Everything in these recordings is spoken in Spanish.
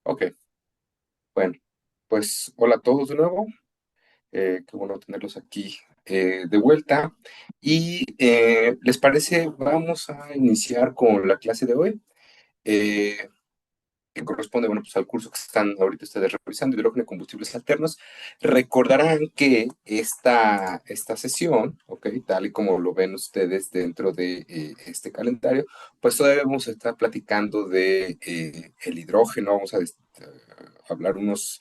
Ok, bueno, pues hola a todos de nuevo. Qué bueno tenerlos aquí de vuelta. Y ¿les parece? Vamos a iniciar con la clase de hoy, eh, que corresponde, bueno, pues al curso que están ahorita ustedes revisando, hidrógeno y combustibles alternos. Recordarán que esta sesión, ok, tal y como lo ven ustedes dentro de este calendario, pues todavía vamos a estar platicando de el hidrógeno, vamos a hablar unos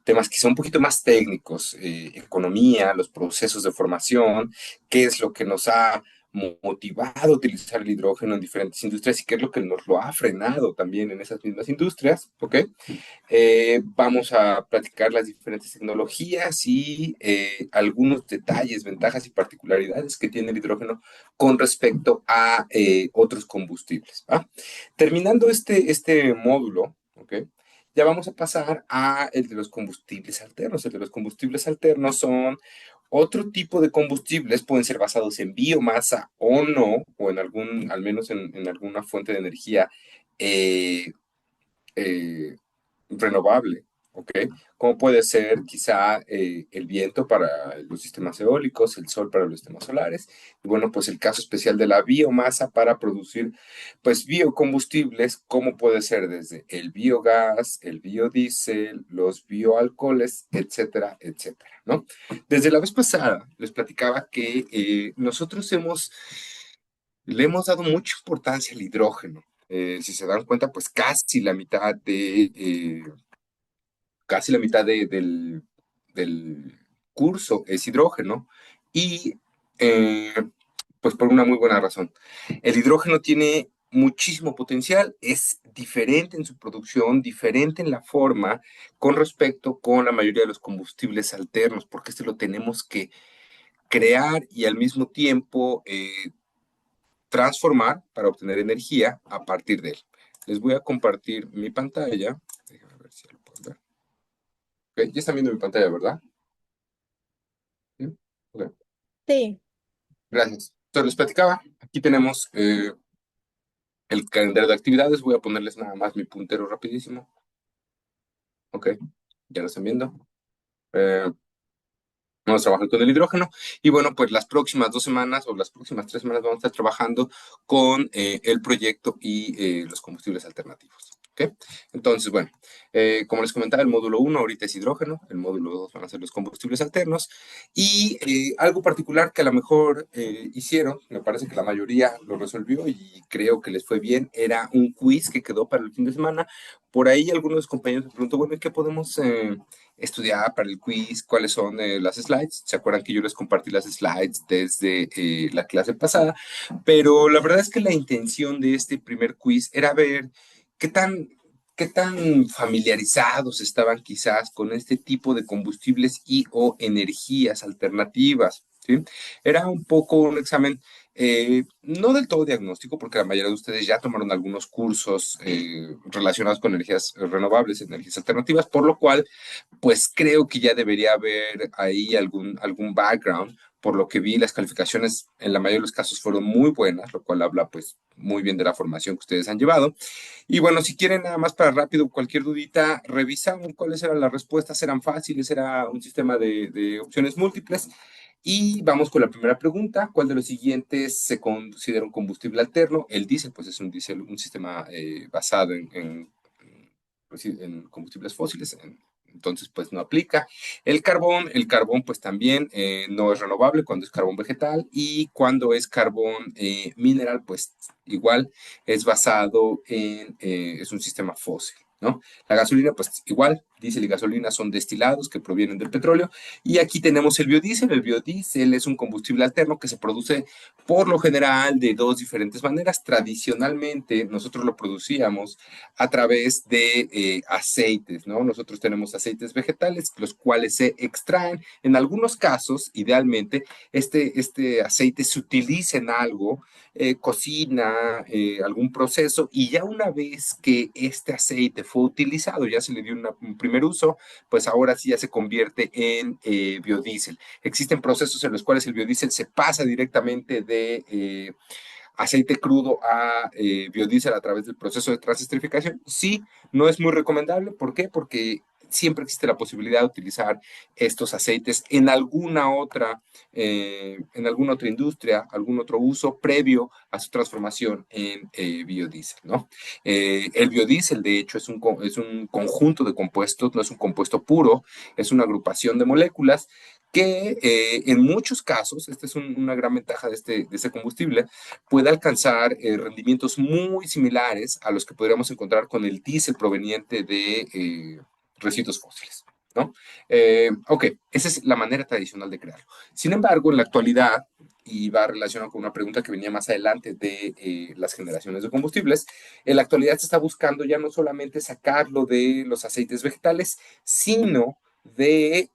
temas que son un poquito más técnicos, economía, los procesos de formación, qué es lo que nos ha motivado a utilizar el hidrógeno en diferentes industrias y qué es lo que nos lo ha frenado también en esas mismas industrias, ¿ok? Vamos a platicar las diferentes tecnologías y algunos detalles, ventajas y particularidades que tiene el hidrógeno con respecto a otros combustibles, ¿va? Terminando este módulo, ¿ok? Ya vamos a pasar a el de los combustibles alternos. El de los combustibles alternos son otro tipo de combustibles, pueden ser basados en biomasa o no, o en algún, al menos en alguna fuente de energía eh, eh, renovable, ¿ok? Como puede ser quizá el viento para los sistemas eólicos, el sol para los sistemas solares, y bueno, pues el caso especial de la biomasa para producir, pues, biocombustibles, como puede ser desde el biogás, el biodiesel, los bioalcoholes, etcétera, etcétera, ¿no? Desde la vez pasada les platicaba que le hemos dado mucha importancia al hidrógeno. Si se dan cuenta, pues casi la mitad del curso es hidrógeno y eh, pues por una muy buena razón. El hidrógeno tiene muchísimo potencial, es diferente en su producción, diferente en la forma con respecto con la mayoría de los combustibles alternos, porque este lo tenemos que crear y al mismo tiempo transformar para obtener energía a partir de él. Les voy a compartir mi pantalla. Déjenme ver si lo pueden ver. Ok, ya están viendo mi pantalla, ¿verdad? ¿Sí? Ok, Sí, gracias. Entonces les platicaba, aquí tenemos el calendario de actividades. Voy a ponerles nada más mi puntero rapidísimo. Ok, ya lo están viendo. Eh, Vamos a trabajar con el hidrógeno y bueno, pues las próximas 2 semanas o las próximas 3 semanas vamos a estar trabajando con el proyecto y los combustibles alternativos. ¿Ok? Entonces, bueno, como les comentaba, el módulo uno ahorita es hidrógeno, el módulo 2 van a ser los combustibles alternos y algo particular que a lo mejor hicieron, me parece que la mayoría lo resolvió y creo que les fue bien, era un quiz que quedó para el fin de semana. Por ahí algunos compañeros me preguntó, bueno, ¿y qué podemos estudiar para el quiz? ¿Cuáles son las slides? ¿Se acuerdan que yo les compartí las slides desde la clase pasada? Pero la verdad es que la intención de este primer quiz era ver qué tan, qué tan familiarizados estaban quizás con este tipo de combustibles y o energías alternativas. ¿Sí? Era un poco un examen no del todo diagnóstico, porque la mayoría de ustedes ya tomaron algunos cursos relacionados con energías renovables, energías alternativas, por lo cual pues creo que ya debería haber ahí algún background. Por lo que vi, las calificaciones en la mayoría de los casos fueron muy buenas, lo cual habla pues muy bien de la formación que ustedes han llevado. Y bueno, si quieren nada más para rápido, cualquier dudita, revisamos cuáles eran las respuestas, eran fáciles, era un sistema de opciones múltiples. Y vamos con la primera pregunta. ¿Cuál de los siguientes se considera un combustible alterno? El diésel, pues es un diésel, un sistema basado pues sí, en combustibles fósiles, entonces pues no aplica. El carbón pues también no es renovable cuando es carbón vegetal y cuando es carbón mineral pues igual es basado es un sistema fósil, ¿no? La gasolina pues igual, diésel y gasolina son destilados que provienen del petróleo y aquí tenemos el biodiesel. El biodiesel es un combustible alterno que se produce por lo general de dos diferentes maneras. Tradicionalmente nosotros lo producíamos a través de aceites, ¿no? Nosotros tenemos aceites vegetales, los cuales se extraen. En algunos casos, idealmente, este aceite se utiliza en algo, cocina, algún proceso, y ya una vez que este aceite fue utilizado, ya se le dio un primer uso, pues ahora sí ya se convierte en biodiesel. Existen procesos en los cuales el biodiesel se pasa directamente de aceite crudo a biodiesel a través del proceso de transesterificación. Sí, no es muy recomendable. ¿Por qué? Porque siempre existe la posibilidad de utilizar estos aceites en alguna otra industria, algún otro uso previo a su transformación en biodiesel, ¿no? El biodiesel, de hecho, es un conjunto de compuestos, no es un compuesto puro, es una agrupación de moléculas que en muchos casos, esta es una gran ventaja de este combustible, puede alcanzar rendimientos muy similares a los que podríamos encontrar con el diésel proveniente de residuos fósiles, ¿no? Ok, esa es la manera tradicional de crearlo. Sin embargo, en la actualidad, y va relacionado con una pregunta que venía más adelante de las generaciones de combustibles, en la actualidad se está buscando ya no solamente sacarlo de los aceites vegetales, sino de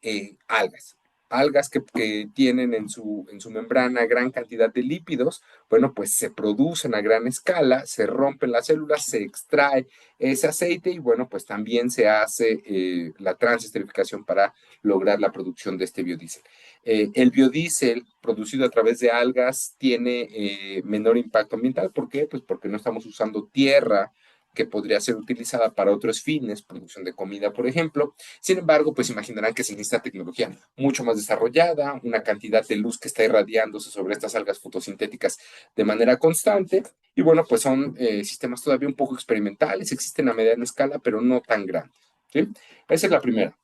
algas que tienen en su membrana gran cantidad de lípidos. Bueno, pues se producen a gran escala, se rompen las células, se extrae ese aceite y bueno, pues también se hace la transesterificación para lograr la producción de este biodiesel. El biodiesel producido a través de algas tiene menor impacto ambiental. ¿Por qué? Pues porque no estamos usando tierra que podría ser utilizada para otros fines, producción de comida, por ejemplo. Sin embargo, pues imaginarán que se necesita tecnología mucho más desarrollada, una cantidad de luz que está irradiándose sobre estas algas fotosintéticas de manera constante. Y bueno, pues son sistemas todavía un poco experimentales, existen a mediana escala, pero no tan grandes. ¿Sí? Esa es la primera.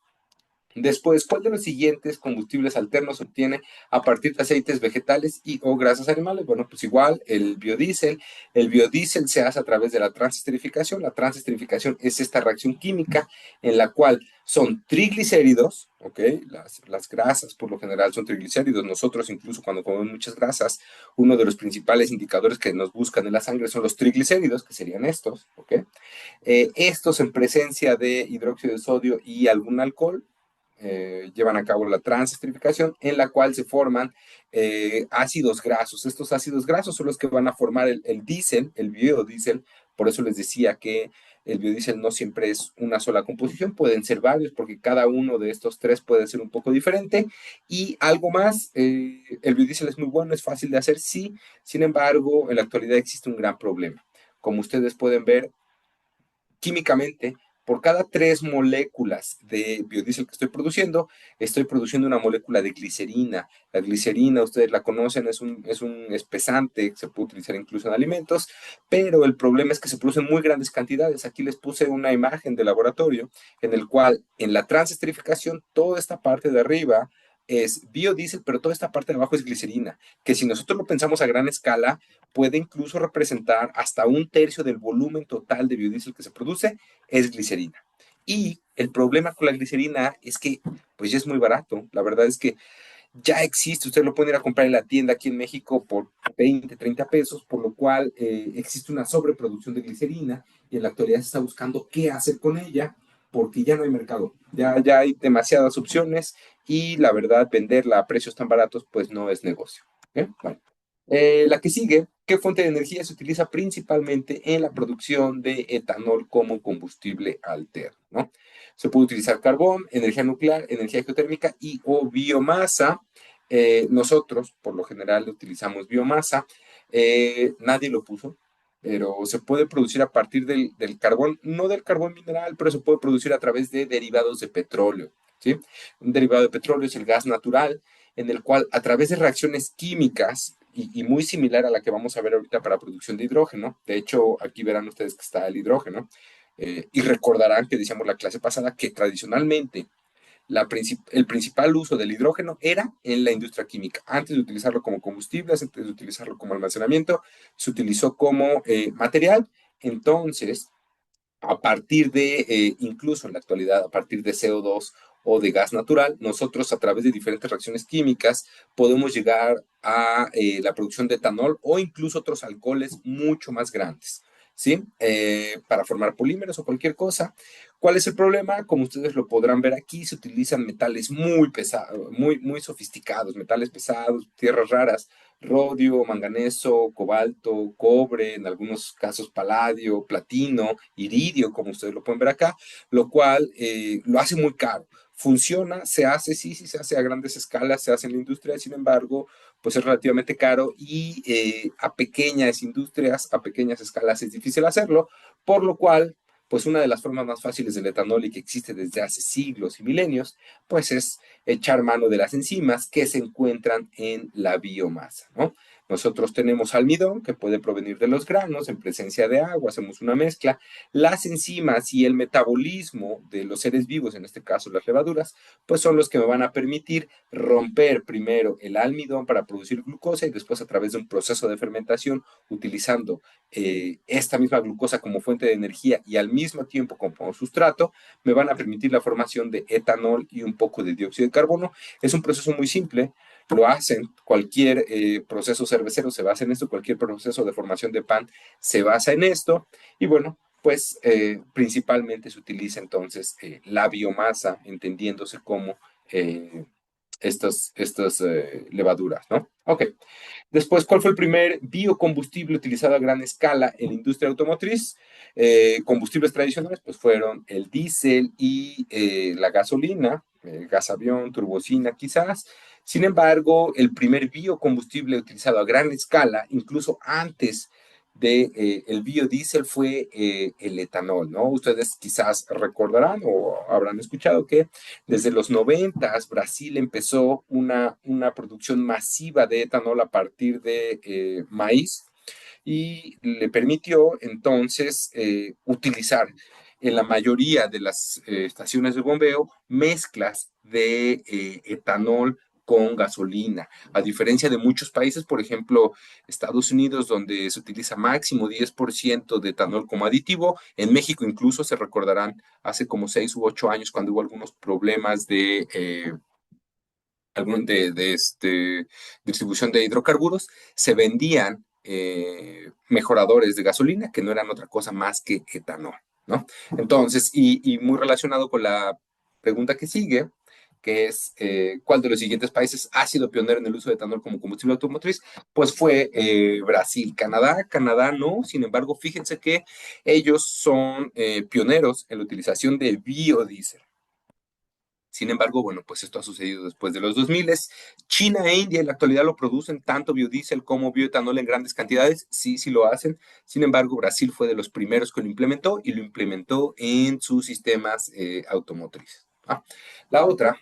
Después, ¿cuál de los siguientes combustibles alternos se obtiene a partir de aceites vegetales y o grasas animales? Bueno, pues igual el biodiesel. El biodiesel se hace a través de la transesterificación. La transesterificación es esta reacción química en la cual son triglicéridos, ¿ok? Las grasas por lo general son triglicéridos. Nosotros incluso cuando comemos muchas grasas, uno de los principales indicadores que nos buscan en la sangre son los triglicéridos, que serían estos, ¿ok? Estos en presencia de hidróxido de sodio y algún alcohol llevan a cabo la transesterificación en la cual se forman ácidos grasos. Estos ácidos grasos son los que van a formar el diésel, el biodiesel. Por eso les decía que el biodiesel no siempre es una sola composición, pueden ser varios porque cada uno de estos tres puede ser un poco diferente. Y algo más, el biodiesel es muy bueno, es fácil de hacer, sí. Sin embargo, en la actualidad existe un gran problema. Como ustedes pueden ver, químicamente, por cada 3 moléculas de biodiesel que estoy produciendo una molécula de glicerina. La glicerina, ustedes la conocen, es un espesante que se puede utilizar incluso en alimentos, pero el problema es que se producen muy grandes cantidades. Aquí les puse una imagen de laboratorio en el cual en la transesterificación toda esta parte de arriba es biodiesel, pero toda esta parte de abajo es glicerina, que si nosotros lo pensamos a gran escala, puede incluso representar hasta 1/3 del volumen total de biodiesel que se produce es glicerina. Y el problema con la glicerina es que pues ya es muy barato. La verdad es que ya existe, usted lo puede ir a comprar en la tienda aquí en México por 20, 30 pesos, por lo cual existe una sobreproducción de glicerina y en la actualidad se está buscando qué hacer con ella porque ya no hay mercado, ya hay demasiadas opciones y la verdad venderla a precios tan baratos pues no es negocio. ¿Eh? Bueno. La que sigue, ¿qué fuente de energía se utiliza principalmente en la producción de etanol como combustible alterno? ¿No? Se puede utilizar carbón, energía nuclear, energía geotérmica y o biomasa. Nosotros, por lo general, utilizamos biomasa. Nadie lo puso, pero se puede producir a partir del carbón, no del carbón mineral, pero se puede producir a través de derivados de petróleo. ¿Sí? Un derivado de petróleo es el gas natural, en el cual a través de reacciones químicas y muy similar a la que vamos a ver ahorita para producción de hidrógeno, de hecho aquí verán ustedes que está el hidrógeno, y recordarán que decíamos la clase pasada que tradicionalmente el principal uso del hidrógeno era en la industria química. Antes de utilizarlo como combustible, antes de utilizarlo como almacenamiento, se utilizó como material. Entonces, a partir de, incluso en la actualidad, a partir de CO2 o de gas natural, nosotros a través de diferentes reacciones químicas podemos llegar a la producción de etanol o incluso otros alcoholes mucho más grandes, ¿sí? Para formar polímeros o cualquier cosa. ¿Cuál es el problema? Como ustedes lo podrán ver aquí, se utilizan metales muy pesados, muy sofisticados, metales pesados, tierras raras, rodio, manganeso, cobalto, cobre, en algunos casos paladio, platino, iridio, como ustedes lo pueden ver acá, lo cual lo hace muy caro. funciona, se hace, sí, sí se hace a grandes escalas, se hace en la industria, sin embargo, pues es relativamente caro y a pequeñas industrias, a pequeñas escalas es difícil hacerlo, por lo cual, pues una de las formas más fáciles del etanol y que existe desde hace siglos y milenios, pues es echar mano de las enzimas que se encuentran en la biomasa, ¿no? Nosotros tenemos almidón que puede provenir de los granos en presencia de agua, hacemos una mezcla. Las enzimas y el metabolismo de los seres vivos, en este caso las levaduras, pues son los que me van a permitir romper primero el almidón para producir glucosa y después a través de un proceso de fermentación utilizando esta misma glucosa como fuente de energía y al mismo tiempo como sustrato, me van a permitir la formación de etanol y un poco de dióxido de carbono. Es un proceso muy simple, lo hacen, cualquier proceso cervecero se basa en esto, cualquier proceso de formación de pan se basa en esto, y bueno, pues principalmente se utiliza entonces la biomasa, entendiéndose como estas levaduras, ¿no? Ok. Después, ¿cuál fue el primer biocombustible utilizado a gran escala en la industria automotriz? Combustibles tradicionales, pues fueron el diésel y la gasolina, gas avión, turbocina quizás. Sin embargo, el primer biocombustible utilizado a gran escala, incluso antes de el biodiesel, fue el etanol, ¿no? Ustedes quizás recordarán o habrán escuchado que desde los 90 Brasil empezó una producción masiva de etanol a partir de maíz y le permitió entonces utilizar en la mayoría de las estaciones de bombeo mezclas de etanol con gasolina, a diferencia de muchos países, por ejemplo, Estados Unidos, donde se utiliza máximo 10% de etanol como aditivo. En México incluso se recordarán hace como 6 u 8 años cuando hubo algunos problemas de distribución de hidrocarburos, se vendían mejoradores de gasolina que no eran otra cosa más que etanol, ¿no? Entonces, y muy relacionado con la pregunta que sigue, que es ¿cuál de los siguientes países ha sido pionero en el uso de etanol como combustible automotriz? Pues fue Brasil. Canadá no, sin embargo, fíjense que ellos son pioneros en la utilización de biodiesel. Sin embargo, bueno, pues esto ha sucedido después de los 2000. China e India en la actualidad lo producen tanto biodiesel como bioetanol en grandes cantidades. Sí, sí lo hacen. Sin embargo, Brasil fue de los primeros que lo implementó y lo implementó en sus sistemas automotrices. Ah, la otra,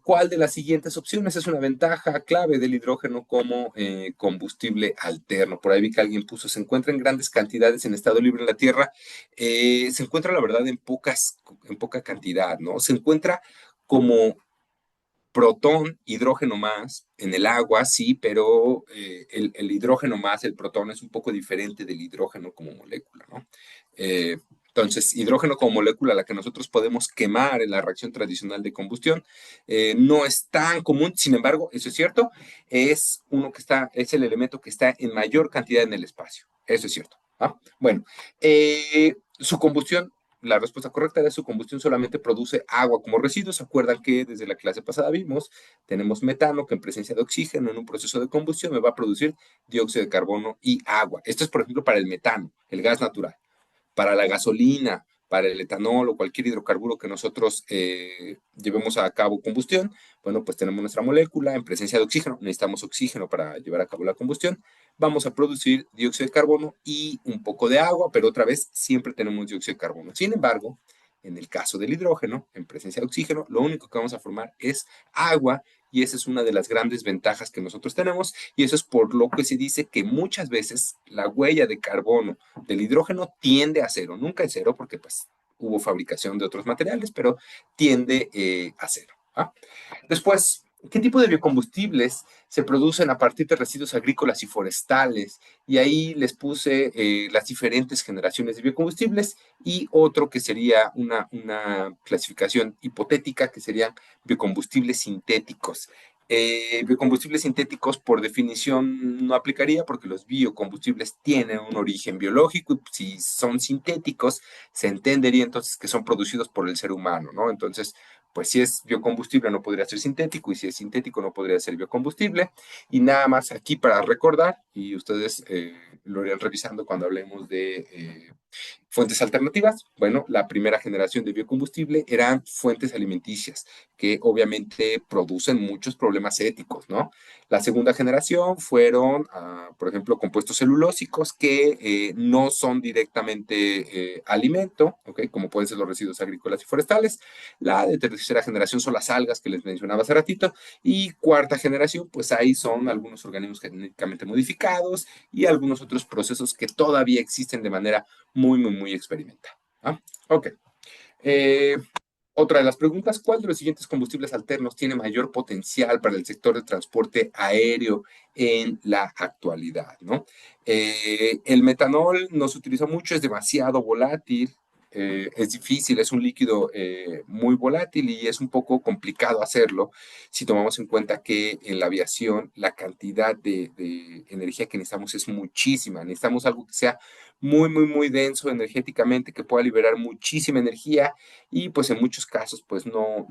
¿cuál de las siguientes opciones es una ventaja clave del hidrógeno como combustible alterno? Por ahí vi que alguien puso, se encuentra en grandes cantidades en estado libre en la Tierra. Se encuentra, la verdad, en poca cantidad, ¿no? Se encuentra como protón, hidrógeno más en el agua, sí, pero el hidrógeno más, el protón es un poco diferente del hidrógeno como molécula, ¿no? Entonces, hidrógeno como molécula, la que nosotros podemos quemar en la reacción tradicional de combustión, no es tan común. Sin embargo, eso es cierto, es el elemento que está en mayor cantidad en el espacio. Eso es cierto. ¿Ah? Bueno, su combustión, la respuesta correcta de su combustión solamente produce agua como residuo. ¿Se acuerdan que desde la clase pasada vimos? Tenemos metano que en presencia de oxígeno en un proceso de combustión me va a producir dióxido de carbono y agua. Esto es, por ejemplo, para el metano, el gas natural. Para la gasolina, para el etanol o cualquier hidrocarburo que nosotros llevemos a cabo combustión, bueno, pues tenemos nuestra molécula en presencia de oxígeno, necesitamos oxígeno para llevar a cabo la combustión, vamos a producir dióxido de carbono y un poco de agua, pero otra vez siempre tenemos dióxido de carbono. Sin embargo, en el caso del hidrógeno, en presencia de oxígeno, lo único que vamos a formar es agua y esa es una de las grandes ventajas que nosotros tenemos y eso es por lo que se dice que muchas veces la huella de carbono del hidrógeno tiende a cero, nunca es cero porque pues hubo fabricación de otros materiales, pero tiende a cero. ¿Ah? Después, ¿qué tipo de biocombustibles se producen a partir de residuos agrícolas y forestales? Y ahí les puse las diferentes generaciones de biocombustibles y otro que sería una clasificación hipotética que serían biocombustibles sintéticos. Biocombustibles sintéticos por definición no aplicaría porque los biocombustibles tienen un origen biológico y si son sintéticos se entendería entonces que son producidos por el ser humano, ¿no? Entonces, pues si es biocombustible no podría ser sintético y si es sintético no podría ser biocombustible. Y nada más aquí para recordar, y ustedes lo irán revisando cuando hablemos de Fuentes alternativas, bueno, la primera generación de biocombustible eran fuentes alimenticias que obviamente producen muchos problemas éticos, ¿no? La segunda generación fueron, por ejemplo, compuestos celulósicos que no son directamente alimento, ¿ok? Como pueden ser los residuos agrícolas y forestales. La de tercera generación son las algas que les mencionaba hace ratito. Y cuarta generación, pues ahí son algunos organismos genéticamente modificados y algunos otros procesos que todavía existen de manera muy experimental. ¿Ah? Ok. Eh, Otra de las preguntas, ¿cuál de los siguientes combustibles alternos tiene mayor potencial para el sector de transporte aéreo en la actualidad? ¿No? El metanol no se utiliza mucho, es demasiado volátil, es difícil, es un líquido muy volátil y es un poco complicado hacerlo si tomamos en cuenta que en la aviación la cantidad de energía que necesitamos es muchísima. Necesitamos algo que sea muy denso energéticamente, que pueda liberar muchísima energía y pues en muchos casos pues no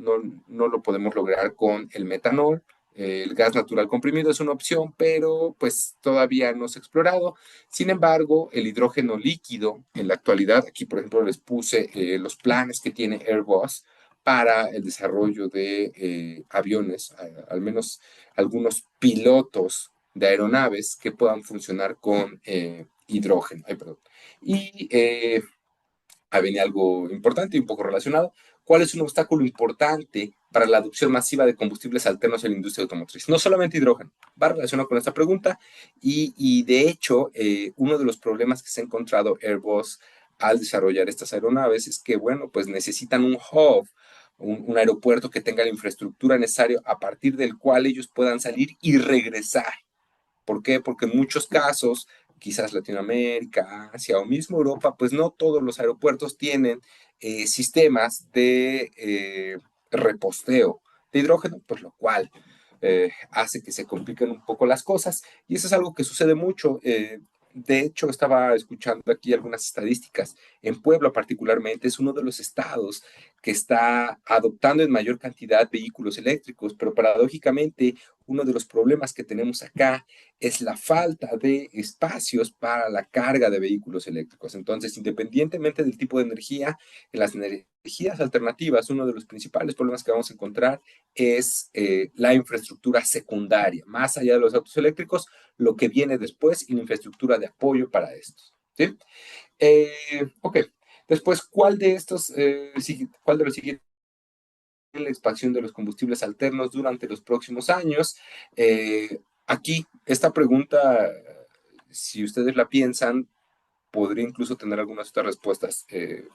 lo podemos lograr con el metanol. El gas natural comprimido es una opción, pero pues todavía no se ha explorado. Sin embargo, el hidrógeno líquido en la actualidad, aquí por ejemplo les puse los planes que tiene Airbus para el desarrollo de aviones, al menos algunos pilotos de aeronaves que puedan funcionar con hidrógeno. Ay, perdón. Y ahí venía algo importante y un poco relacionado. ¿Cuál es un obstáculo importante para la adopción masiva de combustibles alternos en la industria automotriz? No solamente hidrógeno, va relacionado con esta pregunta y de hecho, uno de los problemas que se ha encontrado Airbus al desarrollar estas aeronaves es que, bueno, pues necesitan un hub, un aeropuerto que tenga la infraestructura necesaria a partir del cual ellos puedan salir y regresar. ¿Por qué? Porque en muchos casos, quizás Latinoamérica, Asia o mismo Europa, pues no todos los aeropuertos tienen sistemas de reposteo de hidrógeno, pues lo cual hace que se compliquen un poco las cosas. Y eso es algo que sucede mucho. De hecho, estaba escuchando aquí algunas estadísticas. En Puebla particularmente es uno de los estados que está adoptando en mayor cantidad vehículos eléctricos, pero paradójicamente uno de los problemas que tenemos acá es la falta de espacios para la carga de vehículos eléctricos. Entonces, independientemente del tipo de energía, en las energías alternativas, uno de los principales problemas que vamos a encontrar es la infraestructura secundaria, más allá de los autos eléctricos, lo que viene después y la infraestructura de apoyo para estos. ¿Sí? Ok. Después, ¿cuál de los siguientes la expansión de los combustibles alternos durante los próximos años? Aquí, esta pregunta, si ustedes la piensan, podría incluso tener algunas otras respuestas eh,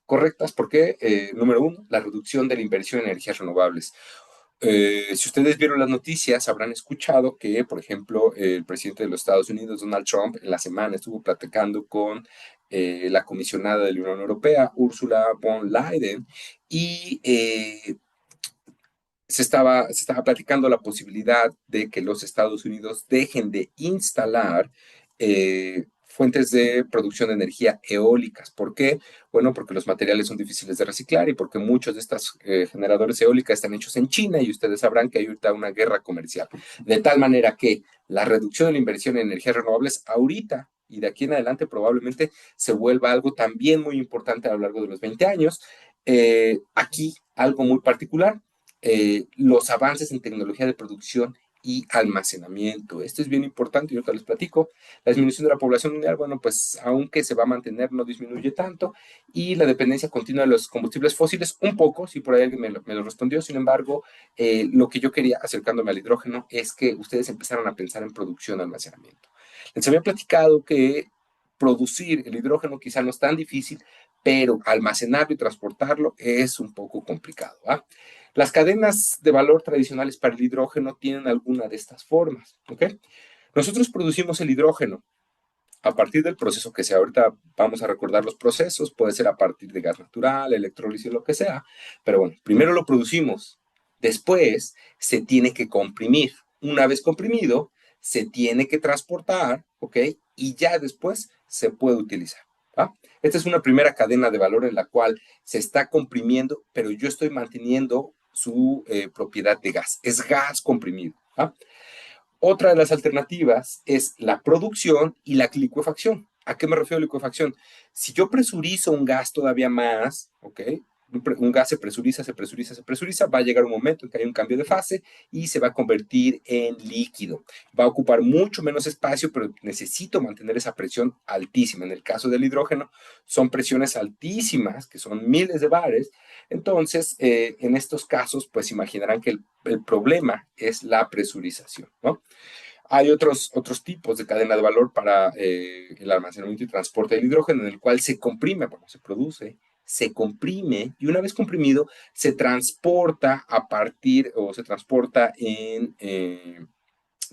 correctas. ¿Por qué? Número uno, la reducción de la inversión en energías renovables. Si ustedes vieron las noticias, habrán escuchado que, por ejemplo, el presidente de los Estados Unidos, Donald Trump, en la semana estuvo platicando con la comisionada de la Unión Europea, Ursula von Leyen, y se estaba platicando la posibilidad de que los Estados Unidos dejen de instalar fuentes de producción de energía eólicas. ¿Por qué? Bueno, porque los materiales son difíciles de reciclar y porque muchos de estos generadores eólicas están hechos en China y ustedes sabrán que hay ahorita una guerra comercial. De tal manera que la reducción de la inversión en energías renovables ahorita y de aquí en adelante probablemente se vuelva algo también muy importante a lo largo de los 20 años. Aquí algo muy particular, los avances en tecnología de producción y almacenamiento. Esto es bien importante, yo te les platico. La disminución de la población mundial, bueno, pues aunque se va a mantener, no disminuye tanto. Y la dependencia continua de los combustibles fósiles, un poco, si por ahí alguien me lo respondió. Sin embargo, lo que yo quería, acercándome al hidrógeno, es que ustedes empezaron a pensar en producción y almacenamiento. Les había platicado que producir el hidrógeno quizá no es tan difícil, pero almacenarlo y transportarlo es un poco complicado. ¿Va? Las cadenas de valor tradicionales para el hidrógeno tienen alguna de estas formas. ¿Okay? Nosotros producimos el hidrógeno a partir del proceso que sea. Ahorita vamos a recordar los procesos, puede ser a partir de gas natural, electrólisis, lo que sea, pero bueno, primero lo producimos, después se tiene que comprimir. Una vez comprimido, se tiene que transportar, ¿ok? Y ya después se puede utilizar. ¿Va? Esta es una primera cadena de valor en la cual se está comprimiendo, pero yo estoy manteniendo su propiedad de gas. Es gas comprimido. ¿Va? Otra de las alternativas es la producción y la licuefacción. ¿A qué me refiero a licuefacción? Si yo presurizo un gas todavía más, ¿ok? Un gas se presuriza, se presuriza, se presuriza, va a llegar un momento en que hay un cambio de fase y se va a convertir en líquido. Va a ocupar mucho menos espacio, pero necesito mantener esa presión altísima. En el caso del hidrógeno, son presiones altísimas, que son miles de bares. Entonces, en estos casos, pues imaginarán que el problema es la presurización, ¿no? Hay otros tipos de cadena de valor para el almacenamiento y transporte del hidrógeno, en el cual se comprime, bueno, se produce, se comprime y una vez comprimido se transporta a partir o se transporta en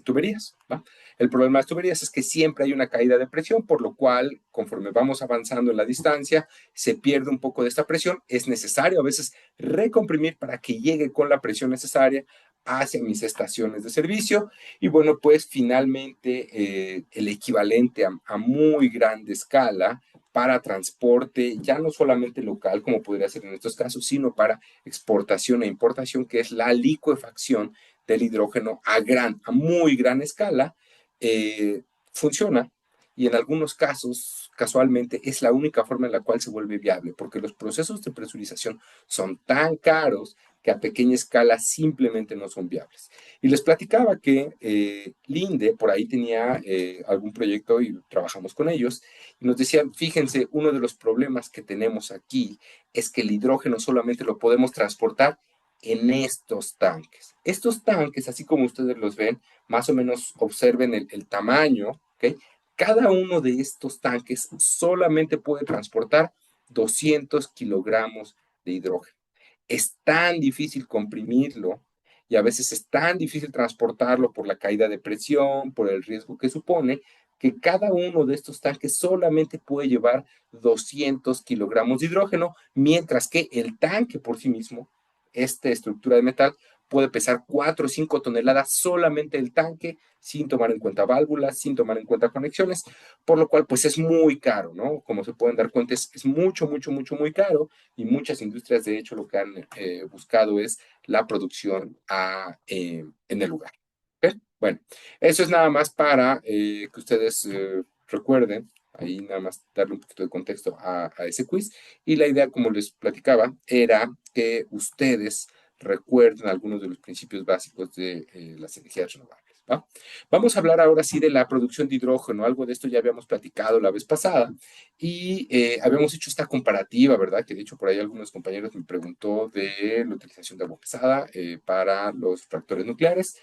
tuberías, ¿va? El problema de las tuberías es que siempre hay una caída de presión, por lo cual, conforme vamos avanzando en la distancia, se pierde un poco de esta presión. Es necesario a veces recomprimir para que llegue con la presión necesaria hacia mis estaciones de servicio. Y bueno, pues finalmente el equivalente a muy grande escala para transporte, ya no solamente local, como podría ser en estos casos, sino para exportación e importación, que es la licuefacción del hidrógeno a muy gran escala, eh, funciona y en algunos casos, casualmente, es la única forma en la cual se vuelve viable, porque los procesos de presurización son tan caros que a pequeña escala simplemente no son viables. Y les platicaba que Linde por ahí tenía algún proyecto y trabajamos con ellos, y nos decían, fíjense, uno de los problemas que tenemos aquí es que el hidrógeno solamente lo podemos transportar en estos tanques. Estos tanques, así como ustedes los ven, más o menos observen el tamaño, ¿ok? Cada uno de estos tanques solamente puede transportar 200 kilogramos de hidrógeno. Es tan difícil comprimirlo y a veces es tan difícil transportarlo por la caída de presión, por el riesgo que supone, que cada uno de estos tanques solamente puede llevar 200 kilogramos de hidrógeno, mientras que el tanque por sí mismo, esta estructura de metal, puede pesar 4 o 5 toneladas solamente el tanque, sin tomar en cuenta válvulas, sin tomar en cuenta conexiones, por lo cual pues es muy caro, ¿no? Como se pueden dar cuenta, es mucho, mucho, mucho, muy caro y muchas industrias de hecho lo que han buscado es la producción en el lugar. ¿Okay? Bueno, eso es nada más para que ustedes recuerden, ahí nada más darle un poquito de contexto a ese quiz. Y la idea, como les platicaba, era que ustedes recuerden algunos de los principios básicos de las energías renovables. ¿Va? Vamos a hablar ahora sí de la producción de hidrógeno. Algo de esto ya habíamos platicado la vez pasada y habíamos hecho esta comparativa, ¿verdad? Que de hecho por ahí algunos compañeros me preguntó de la utilización de agua pesada para los reactores nucleares.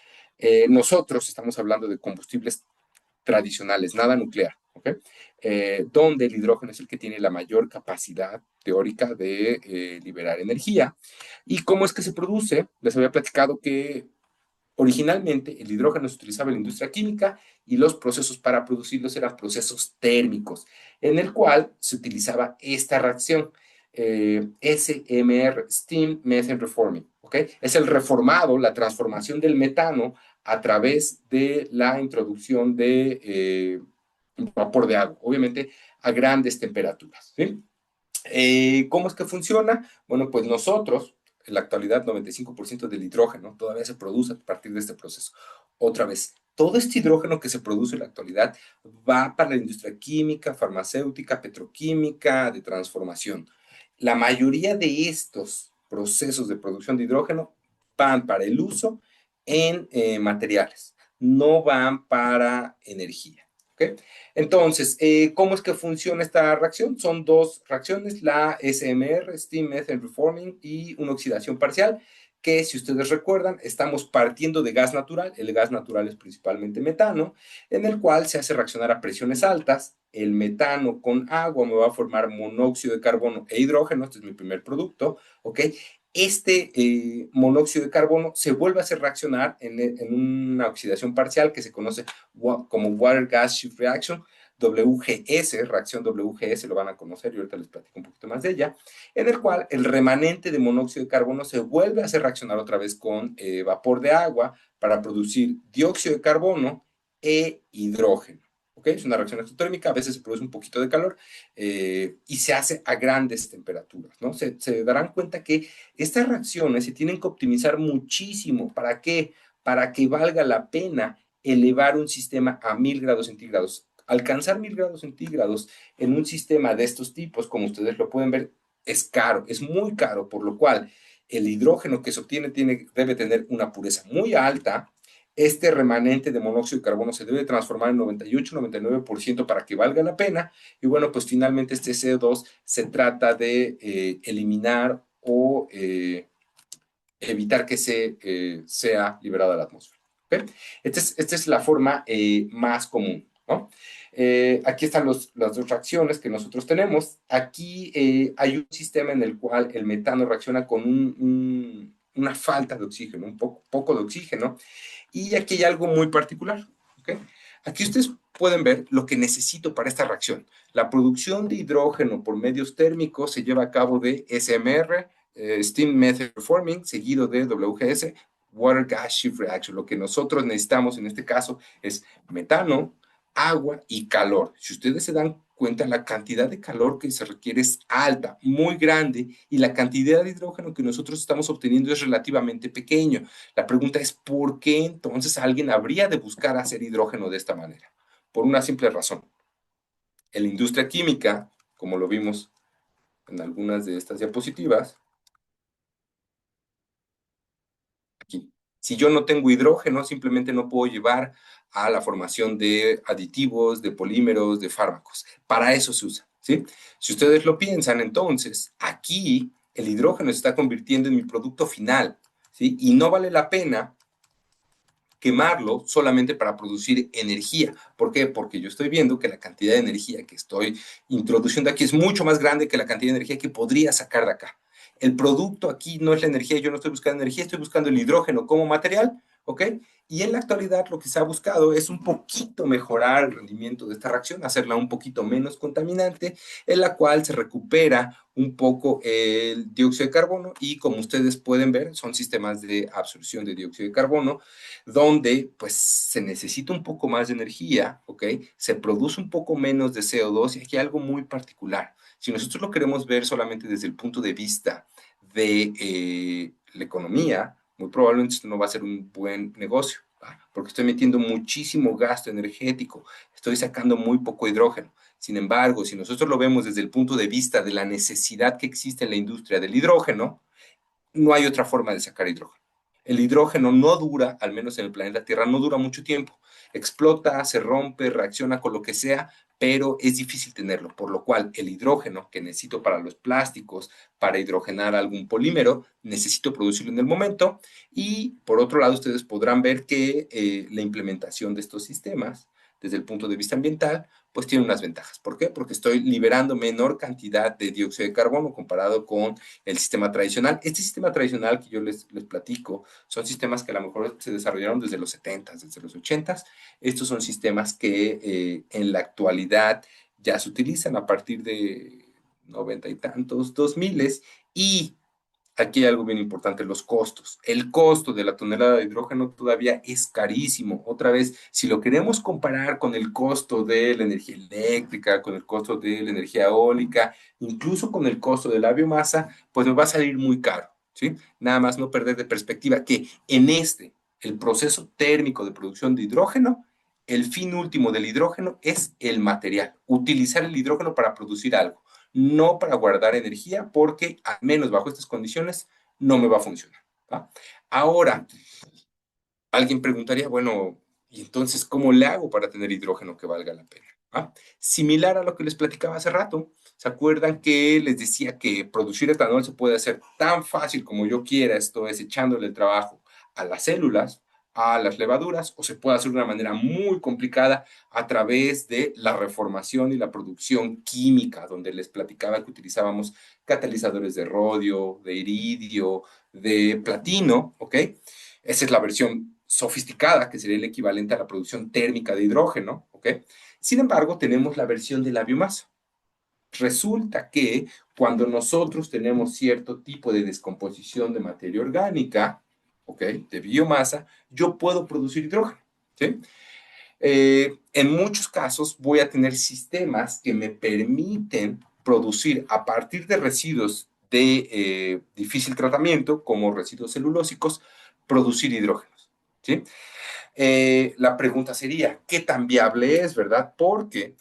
Nosotros estamos hablando de combustibles tradicionales, nada nuclear, ¿ok? Donde el hidrógeno es el que tiene la mayor capacidad teórica de liberar energía. ¿Y cómo es que se produce? Les había platicado que originalmente el hidrógeno se utilizaba en la industria química y los procesos para producirlos eran procesos térmicos, en el cual se utilizaba esta reacción, SMR, Steam Methane Reforming, ¿ok? Es el reformado, la transformación del metano a través de la introducción de vapor de agua, obviamente a grandes temperaturas, ¿sí? ¿Cómo es que funciona? Bueno, pues nosotros, en la actualidad, 95% del hidrógeno todavía se produce a partir de este proceso. Otra vez, todo este hidrógeno que se produce en la actualidad va para la industria química, farmacéutica, petroquímica, de transformación. La mayoría de estos procesos de producción de hidrógeno van para el uso en materiales, no van para energía. ¿Okay? Entonces, ¿cómo es que funciona esta reacción? Son dos reacciones, la SMR, Steam Methane Reforming, y una oxidación parcial, que si ustedes recuerdan, estamos partiendo de gas natural, el gas natural es principalmente metano, en el cual se hace reaccionar a presiones altas, el metano con agua me va a formar monóxido de carbono e hidrógeno, este es mi primer producto, ¿ok? Este monóxido de carbono se vuelve a hacer reaccionar en una oxidación parcial que se conoce como Water Gas Shift Reaction, WGS, reacción WGS, lo van a conocer y ahorita les platico un poquito más de ella, en el cual el remanente de monóxido de carbono se vuelve a hacer reaccionar otra vez con vapor de agua para producir dióxido de carbono e hidrógeno. ¿Okay? Es una reacción exotérmica, a veces se produce un poquito de calor y se hace a grandes temperaturas, ¿no? Se darán cuenta que estas reacciones se tienen que optimizar muchísimo. ¿Para qué? Para que valga la pena elevar un sistema a 1000 grados centígrados. Alcanzar 1000 grados centígrados en un sistema de estos tipos, como ustedes lo pueden ver, es caro, es muy caro, por lo cual el hidrógeno que se obtiene debe tener una pureza muy alta. Este remanente de monóxido de carbono se debe transformar en 98-99% para que valga la pena. Y bueno, pues finalmente este CO2 se trata de eliminar o evitar que sea liberado a la atmósfera. ¿Okay? Esta es la forma más común, ¿no? Aquí están las dos reacciones que nosotros tenemos. Aquí hay un sistema en el cual el metano reacciona con una falta de oxígeno, un poco de oxígeno, y aquí hay algo muy particular. ¿Okay? Aquí ustedes pueden ver lo que necesito para esta reacción. La producción de hidrógeno por medios térmicos se lleva a cabo de SMR, Steam Method Reforming, seguido de WGS, Water Gas Shift Reaction. Lo que nosotros necesitamos en este caso es metano, agua y calor. Si ustedes se dan cuenta, la cantidad de calor que se requiere es alta, muy grande, y la cantidad de hidrógeno que nosotros estamos obteniendo es relativamente pequeño. La pregunta es, ¿por qué entonces alguien habría de buscar hacer hidrógeno de esta manera? Por una simple razón. En la industria química, como lo vimos en algunas de estas diapositivas, aquí. Si yo no tengo hidrógeno, simplemente no puedo llevar a la formación de aditivos, de polímeros, de fármacos. Para eso se usa, ¿sí? Si ustedes lo piensan, entonces, aquí el hidrógeno se está convirtiendo en mi producto final, ¿sí? Y no vale la pena quemarlo solamente para producir energía. ¿Por qué? Porque yo estoy viendo que la cantidad de energía que estoy introduciendo aquí es mucho más grande que la cantidad de energía que podría sacar de acá. El producto aquí no es la energía, yo no estoy buscando energía, estoy buscando el hidrógeno como material, ¿ok? Y en la actualidad lo que se ha buscado es un poquito mejorar el rendimiento de esta reacción, hacerla un poquito menos contaminante, en la cual se recupera un poco el dióxido de carbono y como ustedes pueden ver, son sistemas de absorción de dióxido de carbono donde pues se necesita un poco más de energía, ¿ok? Se produce un poco menos de CO2 y aquí hay algo muy particular. Si nosotros lo queremos ver solamente desde el punto de vista de la economía, muy probablemente esto no va a ser un buen negocio, ¿va? Porque estoy metiendo muchísimo gasto energético, estoy sacando muy poco hidrógeno. Sin embargo, si nosotros lo vemos desde el punto de vista de la necesidad que existe en la industria del hidrógeno, no hay otra forma de sacar hidrógeno. El hidrógeno no dura, al menos en el planeta Tierra, no dura mucho tiempo. Explota, se rompe, reacciona con lo que sea, pero es difícil tenerlo, por lo cual el hidrógeno que necesito para los plásticos, para hidrogenar algún polímero, necesito producirlo en el momento. Y por otro lado, ustedes podrán ver que la implementación de estos sistemas, desde el punto de vista ambiental, pues tiene unas ventajas. ¿Por qué? Porque estoy liberando menor cantidad de dióxido de carbono comparado con el sistema tradicional. Este sistema tradicional que yo les platico son sistemas que a lo mejor se desarrollaron desde los 70s, desde los 80s. Estos son sistemas que en la actualidad ya se utilizan a partir de 90 y tantos, 2000, y aquí hay algo bien importante, los costos. El costo de la tonelada de hidrógeno todavía es carísimo. Otra vez, si lo queremos comparar con el costo de la energía eléctrica, con el costo de la energía eólica, incluso con el costo de la biomasa, pues nos va a salir muy caro, ¿sí? Nada más no perder de perspectiva que en el proceso térmico de producción de hidrógeno, el fin último del hidrógeno es el material, utilizar el hidrógeno para producir algo, no para guardar energía, porque al menos bajo estas condiciones no me va a funcionar. ¿Va? Ahora, alguien preguntaría, bueno, ¿y entonces cómo le hago para tener hidrógeno que valga la pena? ¿Va? Similar a lo que les platicaba hace rato, ¿se acuerdan que les decía que producir etanol se puede hacer tan fácil como yo quiera, esto es echándole el trabajo a las células, a las levaduras, o se puede hacer de una manera muy complicada a través de la reformación y la producción química, donde les platicaba que utilizábamos catalizadores de rodio, de iridio, de platino, ¿ok? Esa es la versión sofisticada, que sería el equivalente a la producción térmica de hidrógeno, ¿ok? Sin embargo, tenemos la versión de la biomasa. Resulta que cuando nosotros tenemos cierto tipo de descomposición de materia orgánica, ¿ok? De biomasa, yo puedo producir hidrógeno, ¿sí? En muchos casos voy a tener sistemas que me permiten producir a partir de residuos de difícil tratamiento, como residuos celulósicos, producir hidrógenos. ¿sí? La pregunta sería, ¿qué tan viable es, verdad? Porque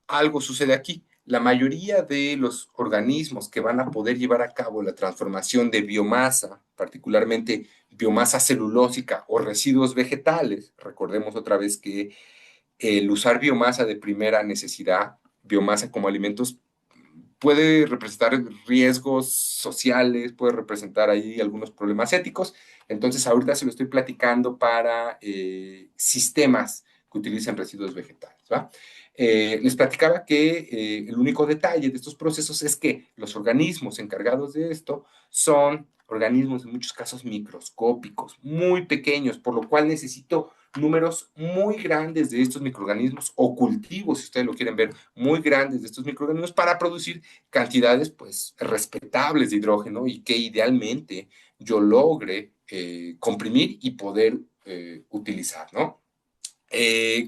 algo sucede aquí. La mayoría de los organismos que van a poder llevar a cabo la transformación de biomasa, particularmente biomasa celulósica o residuos vegetales, recordemos otra vez que el usar biomasa de primera necesidad, biomasa como alimentos, puede representar riesgos sociales, puede representar ahí algunos problemas éticos. Entonces, ahorita se lo estoy platicando para sistemas que utilizan residuos vegetales, ¿va? Les platicaba que el único detalle de estos procesos es que los organismos encargados de esto son organismos en muchos casos microscópicos, muy pequeños, por lo cual necesito números muy grandes de estos microorganismos o cultivos, si ustedes lo quieren ver, muy grandes de estos microorganismos para producir cantidades pues respetables de hidrógeno y que idealmente yo logre comprimir y poder utilizar, ¿no?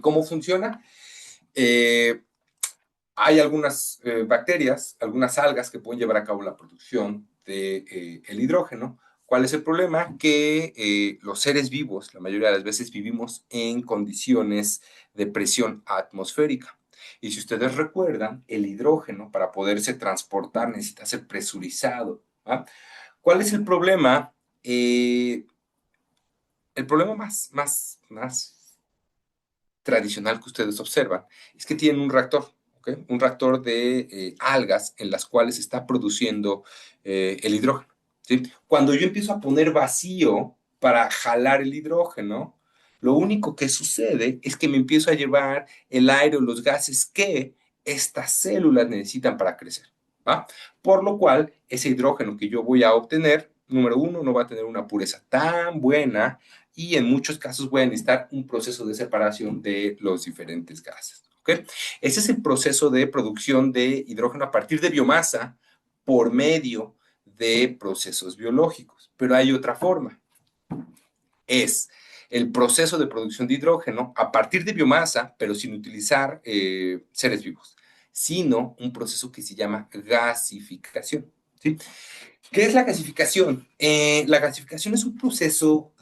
¿Cómo funciona? Eh, Hay algunas bacterias, algunas algas que pueden llevar a cabo la producción de, el hidrógeno. ¿Cuál es el problema? Que los seres vivos, la mayoría de las veces, vivimos en condiciones de presión atmosférica. Y si ustedes recuerdan, el hidrógeno para poderse transportar necesita ser presurizado. ¿Va? ¿Cuál es el problema más tradicional que ustedes observan es que tienen un reactor, ¿okay? Un reactor de algas en las cuales se está produciendo el hidrógeno. ¿Sí? Cuando yo empiezo a poner vacío para jalar el hidrógeno, lo único que sucede es que me empiezo a llevar el aire o los gases que estas células necesitan para crecer. ¿Va? Por lo cual, ese hidrógeno que yo voy a obtener, número uno, no va a tener una pureza tan buena y en muchos casos voy a necesitar un proceso de separación de los diferentes gases. ¿Okay? Ese es el proceso de producción de hidrógeno a partir de biomasa por medio de procesos biológicos. Pero hay otra forma. Es el proceso de producción de hidrógeno a partir de biomasa, pero sin utilizar seres vivos, sino un proceso que se llama gasificación. ¿Sí? ¿Qué es la gasificación? La gasificación es un proceso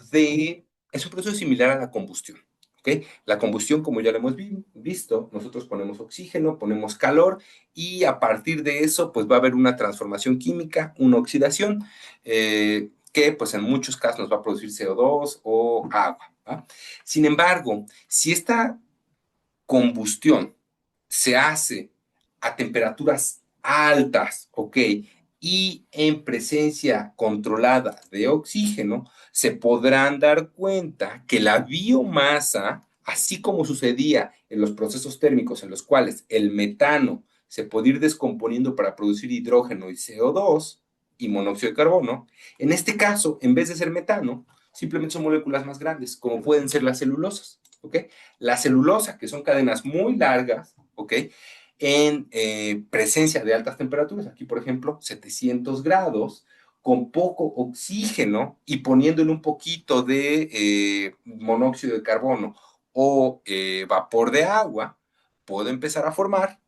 similar a la combustión. ¿Okay? La combustión, como ya lo hemos visto, nosotros ponemos oxígeno, ponemos calor y a partir de eso, pues va a haber una transformación química, una oxidación, que pues en muchos casos nos va a producir CO2 o agua. ¿Va? Sin embargo, si esta combustión se hace a temperaturas altas, ¿ok? Y en presencia controlada de oxígeno, se podrán dar cuenta que la biomasa, así como sucedía en los procesos térmicos en los cuales el metano se puede ir descomponiendo para producir hidrógeno y CO2 y monóxido de carbono, en este caso, en vez de ser metano, simplemente son moléculas más grandes, como pueden ser las celulosas, ¿ok? La celulosa, que son cadenas muy largas, ¿ok? En presencia de altas temperaturas, aquí por ejemplo 700 grados, con poco oxígeno y poniéndole un poquito de monóxido de carbono o vapor de agua, puede empezar a formar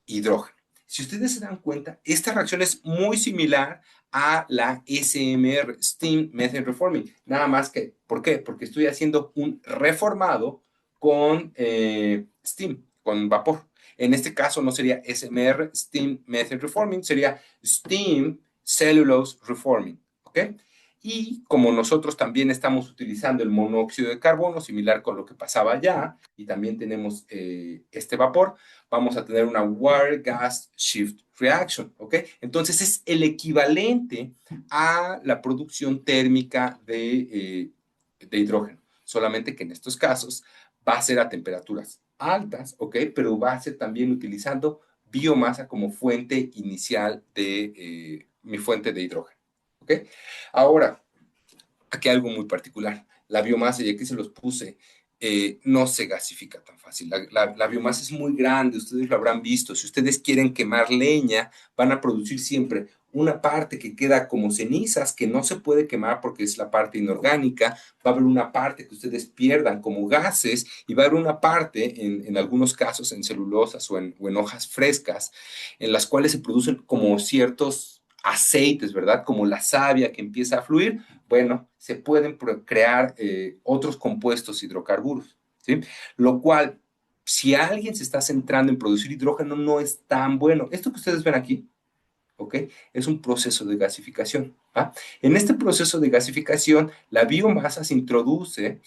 hidrógeno. Si ustedes se dan cuenta, esta reacción es muy similar a la SMR, Steam Methane Reforming. Nada más que, ¿por qué? Porque estoy haciendo un reformado con Steam, con vapor. En este caso no sería SMR, Steam Methane Reforming, sería Steam Cellulose Reforming. ¿Ok? Y como nosotros también estamos utilizando el monóxido de carbono, similar con lo que pasaba allá, y también tenemos este vapor, vamos a tener una Water Gas Shift Reaction, ¿ok? Entonces es el equivalente a la producción térmica de hidrógeno, solamente que en estos casos va a ser a temperaturas altas, ¿ok? Pero va a ser también utilizando biomasa como fuente inicial de mi fuente de hidrógeno, ¿ok? Ahora, aquí hay algo muy particular. La biomasa, y aquí se los puse, no se gasifica tan fácil. La biomasa es muy grande, ustedes lo habrán visto. Si ustedes quieren quemar leña, van a producir siempre una parte que queda como cenizas, que no se puede quemar porque es la parte inorgánica. Va a haber una parte que ustedes pierdan como gases y va a haber una parte, en algunos casos, en celulosas o en hojas frescas, en las cuales se producen como ciertos aceites, ¿verdad? Como la savia que empieza a fluir, Bueno, se pueden crear otros compuestos hidrocarburos, ¿sí? Lo cual, si alguien se está centrando en producir hidrógeno, no es tan bueno. Esto que ustedes ven aquí, ¿ok? Es un proceso de gasificación, ¿va? En este proceso de gasificación, la biomasa se introduce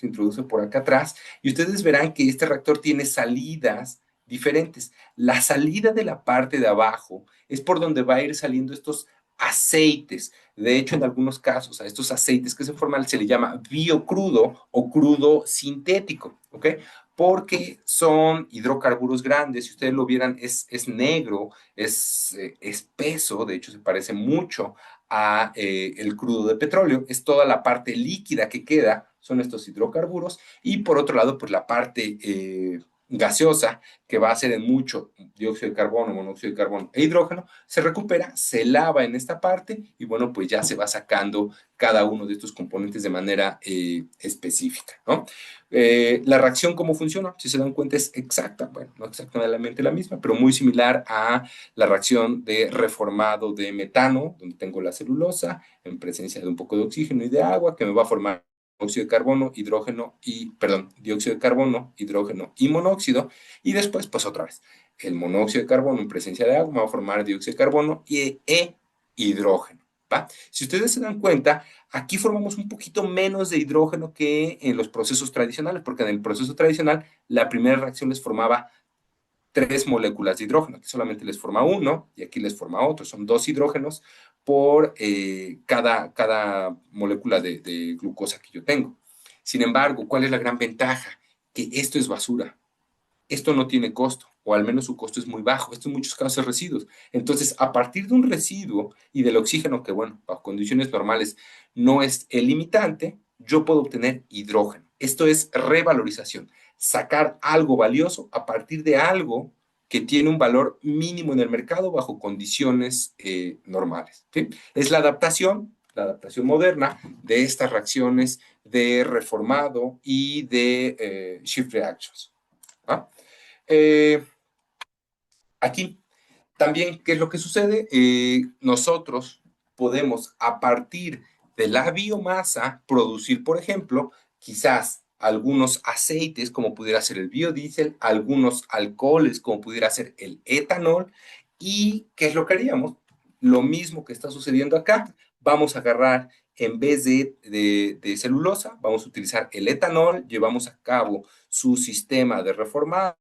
por acá atrás, y ustedes verán que este reactor tiene salidas diferentes. La salida de la parte de abajo es por donde va a ir saliendo estos aceites. De hecho, en algunos casos, a estos aceites que se forman se le llama biocrudo o crudo sintético, ¿ok? Porque son hidrocarburos grandes. Si ustedes lo vieran, es negro, es espeso, de hecho se parece mucho a el crudo de petróleo. Es toda la parte líquida que queda, son estos hidrocarburos, y por otro lado, pues la parte gaseosa, que va a ser en mucho dióxido de carbono, monóxido de carbono e hidrógeno, se recupera, se lava en esta parte, y bueno, pues ya se va sacando cada uno de estos componentes de manera específica, ¿no? La reacción, ¿cómo funciona? Si se dan cuenta, es exacta, bueno, no exactamente la misma, pero muy similar a la reacción de reformado de metano, donde tengo la celulosa en presencia de un poco de oxígeno y de agua, que me va a formar óxido de carbono, hidrógeno y, perdón, dióxido de carbono, hidrógeno y monóxido, y después, pues otra vez, el monóxido de carbono en presencia de agua me va a formar dióxido de carbono e hidrógeno, ¿va? Si ustedes se dan cuenta, aquí formamos un poquito menos de hidrógeno que en los procesos tradicionales, porque en el proceso tradicional la primera reacción les formaba tres moléculas de hidrógeno. Aquí solamente les forma uno y aquí les forma otro. Son dos hidrógenos por cada molécula de glucosa que yo tengo. Sin embargo, ¿cuál es la gran ventaja? Que esto es basura. Esto no tiene costo, o al menos su costo es muy bajo. Esto en muchos casos es residuos. Entonces, a partir de un residuo y del oxígeno, que bueno, bajo condiciones normales no es el limitante, yo puedo obtener hidrógeno. Esto es revalorización, sacar algo valioso a partir de algo que tiene un valor mínimo en el mercado bajo condiciones normales, ¿sí? Es la adaptación moderna de estas reacciones de reformado y de shift reactions. ¿Ah? Eh, Aquí también, ¿qué es lo que sucede? Nosotros podemos, a partir de la biomasa, producir, por ejemplo, quizás algunos aceites, como pudiera ser el biodiesel, algunos alcoholes, como pudiera ser el etanol, y ¿qué es lo que haríamos? Lo mismo que está sucediendo acá, vamos a agarrar, en vez de celulosa, vamos a utilizar el etanol, llevamos a cabo su sistema de reformado,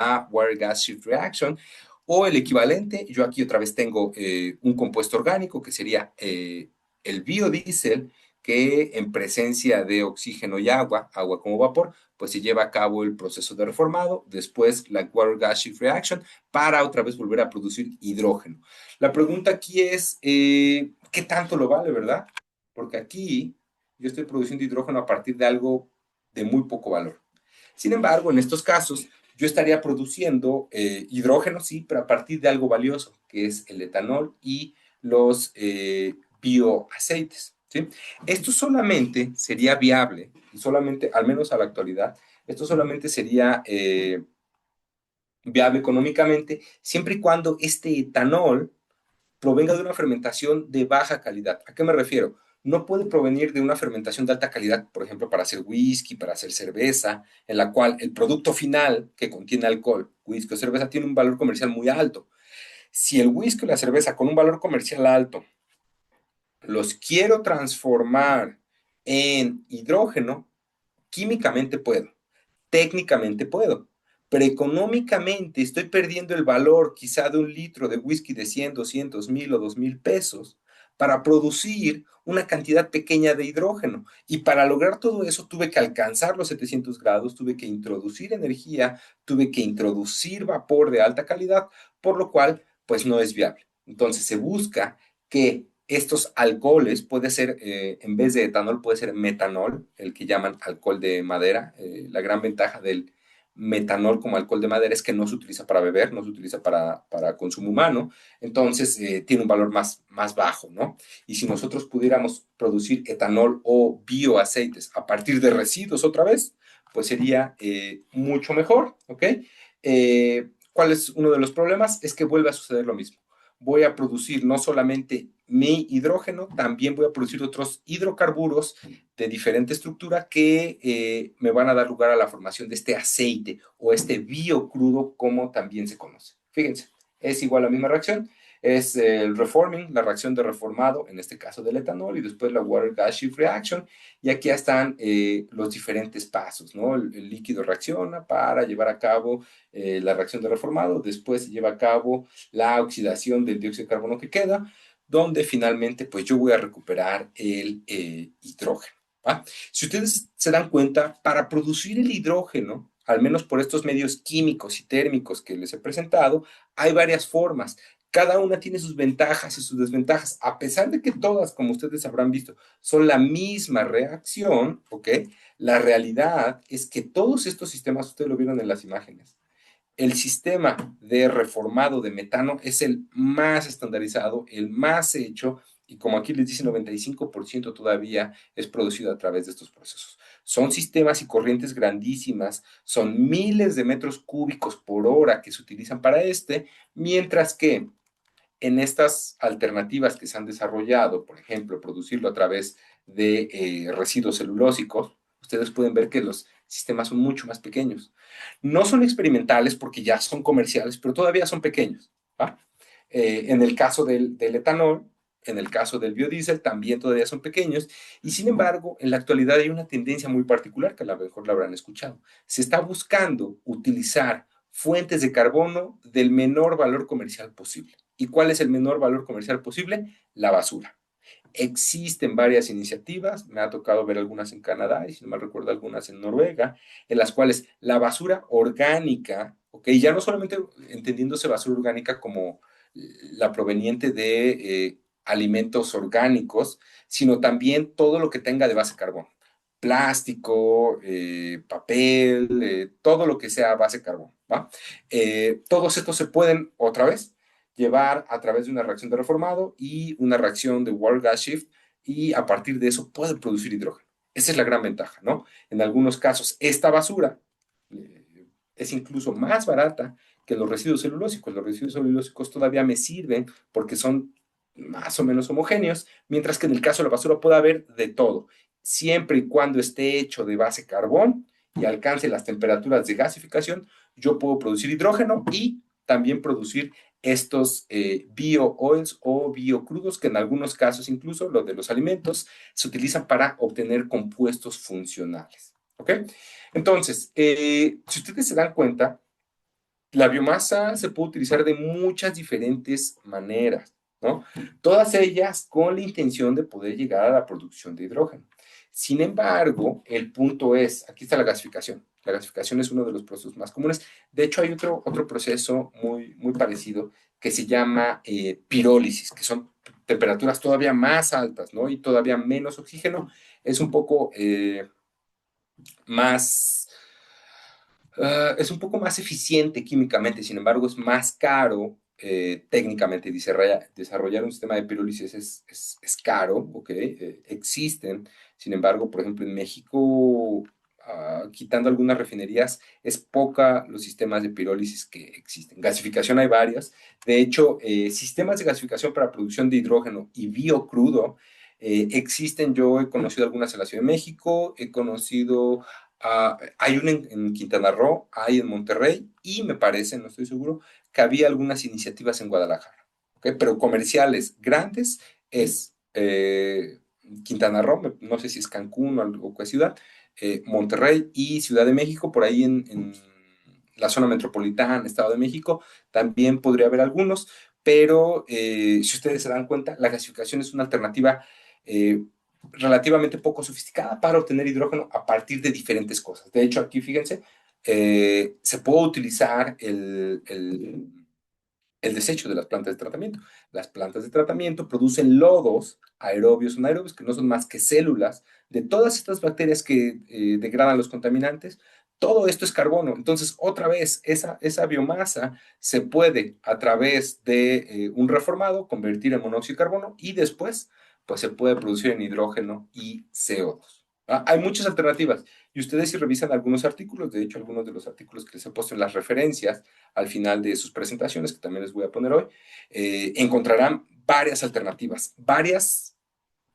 a Water Gas Shift Reaction, o el equivalente, yo aquí otra vez tengo un compuesto orgánico que sería el biodiesel, que en presencia de oxígeno y agua como vapor, pues se lleva a cabo el proceso de reformado, después la Water Gas Shift Reaction, para otra vez volver a producir hidrógeno. La pregunta aquí es, ¿qué tanto lo vale, verdad? Porque aquí yo estoy produciendo hidrógeno a partir de algo de muy poco valor. Sin embargo, en estos casos, yo estaría produciendo hidrógeno, sí, pero a partir de algo valioso, que es el etanol y los bioaceites, ¿sí? Esto solamente sería viable, y solamente, al menos a la actualidad, esto solamente sería viable económicamente, siempre y cuando este etanol provenga de una fermentación de baja calidad. ¿A qué me refiero? No puede provenir de una fermentación de alta calidad, por ejemplo, para hacer whisky, para hacer cerveza, en la cual el producto final que contiene alcohol, whisky o cerveza, tiene un valor comercial muy alto. Si el whisky o la cerveza con un valor comercial alto los quiero transformar en hidrógeno, químicamente puedo, técnicamente puedo, pero económicamente estoy perdiendo el valor quizá de un litro de whisky de 100, 200, 1000 o 2000 pesos para producir una cantidad pequeña de hidrógeno. Y para lograr todo eso tuve que alcanzar los 700 grados, tuve que introducir energía, tuve que introducir vapor de alta calidad, por lo cual pues no es viable. Entonces se busca que estos alcoholes, puede ser, en vez de etanol, puede ser metanol, el que llaman alcohol de madera. La gran ventaja del metanol como alcohol de madera es que no se utiliza para beber, no se utiliza para consumo humano, entonces tiene un valor más bajo, ¿no? Y si nosotros pudiéramos producir etanol o bioaceites a partir de residuos otra vez, pues sería mucho mejor, ¿ok? ¿Cuál es uno de los problemas? Es que vuelve a suceder lo mismo. Voy a producir no solamente mi hidrógeno, también voy a producir otros hidrocarburos de diferente estructura que me van a dar lugar a la formación de este aceite o este biocrudo, como también se conoce. Fíjense, es igual a la misma reacción. Es el reforming, la reacción de reformado, en este caso del etanol, y después la water gas shift reaction. Y aquí están los diferentes pasos, ¿no? El líquido reacciona para llevar a cabo la reacción de reformado, después se lleva a cabo la oxidación del dióxido de carbono que queda, donde finalmente pues yo voy a recuperar el hidrógeno. ¿Va? Si ustedes se dan cuenta, para producir el hidrógeno, al menos por estos medios químicos y térmicos que les he presentado, hay varias formas. Cada una tiene sus ventajas y sus desventajas, a pesar de que todas, como ustedes habrán visto, son la misma reacción, ¿ok? La realidad es que todos estos sistemas, ustedes lo vieron en las imágenes, el sistema de reformado de metano es el más estandarizado, el más hecho, y como aquí les dice, 95% todavía es producido a través de estos procesos. Son sistemas y corrientes grandísimas, son miles de metros cúbicos por hora que se utilizan para mientras que en estas alternativas que se han desarrollado, por ejemplo, producirlo a través de residuos celulósicos, ustedes pueden ver que los sistemas son mucho más pequeños. No son experimentales porque ya son comerciales, pero todavía son pequeños. ¿Va? En el caso del etanol, en el caso del biodiesel, también todavía son pequeños. Y sin embargo, en la actualidad hay una tendencia muy particular que a lo mejor la habrán escuchado. Se está buscando utilizar fuentes de carbono del menor valor comercial posible. ¿Y cuál es el menor valor comercial posible? La basura. Existen varias iniciativas, me ha tocado ver algunas en Canadá y si no mal recuerdo algunas en Noruega, en las cuales la basura orgánica, ok, ya no solamente entendiéndose basura orgánica como la proveniente de alimentos orgánicos, sino también todo lo que tenga de base carbón, plástico, papel, todo lo que sea base carbón, ¿va? Todos estos se pueden, otra vez, llevar a través de una reacción de reformado y una reacción de water gas shift y a partir de eso puede producir hidrógeno. Esa es la gran ventaja, ¿no? En algunos casos, esta basura es incluso más barata que los residuos celulósicos. Los residuos celulósicos todavía me sirven porque son más o menos homogéneos, mientras que en el caso de la basura puede haber de todo, siempre y cuando esté hecho de base carbón y alcance las temperaturas de gasificación, yo puedo producir hidrógeno y también producir estos bio-oils o biocrudos, que en algunos casos, incluso los de los alimentos, se utilizan para obtener compuestos funcionales. ¿Ok? Entonces, si ustedes se dan cuenta, la biomasa se puede utilizar de muchas diferentes maneras, ¿no? Todas ellas con la intención de poder llegar a la producción de hidrógeno. Sin embargo, el punto es, aquí está la gasificación. La gasificación es uno de los procesos más comunes. De hecho, hay otro proceso muy parecido que se llama pirólisis, que son temperaturas todavía más altas, ¿no? Y todavía menos oxígeno. Es un poco más es un poco más eficiente químicamente, sin embargo, es más caro técnicamente. Desarrollar un sistema de pirólisis es caro, ¿ok? Existen, sin embargo, por ejemplo, en México, quitando algunas refinerías, es poca los sistemas de pirólisis que existen. Gasificación hay varias. De hecho, sistemas de gasificación para producción de hidrógeno y biocrudo existen. Yo he conocido algunas en la Ciudad de México, he conocido hay una en Quintana Roo, hay en Monterrey y me parece, no estoy seguro, que había algunas iniciativas en Guadalajara, ¿okay? Pero comerciales grandes es Quintana Roo, no sé si es Cancún o qué ciudad, Monterrey y Ciudad de México, por ahí en la zona metropolitana, Estado de México, también podría haber algunos, pero si ustedes se dan cuenta, la gasificación es una alternativa relativamente poco sofisticada para obtener hidrógeno a partir de diferentes cosas. De hecho, aquí fíjense, se puede utilizar el desecho de las plantas de tratamiento. Las plantas de tratamiento producen lodos aerobios o anaerobios, que no son más que células de todas estas bacterias que degradan los contaminantes. Todo esto es carbono. Entonces, otra vez, esa biomasa se puede, a través de un reformado, convertir en monóxido de carbono y después, pues se puede producir en hidrógeno y CO2. Hay muchas alternativas. Y ustedes si revisan algunos artículos, de hecho, algunos de los artículos que les he puesto en las referencias, al final de sus presentaciones, que también les voy a poner hoy, encontrarán varias alternativas, varias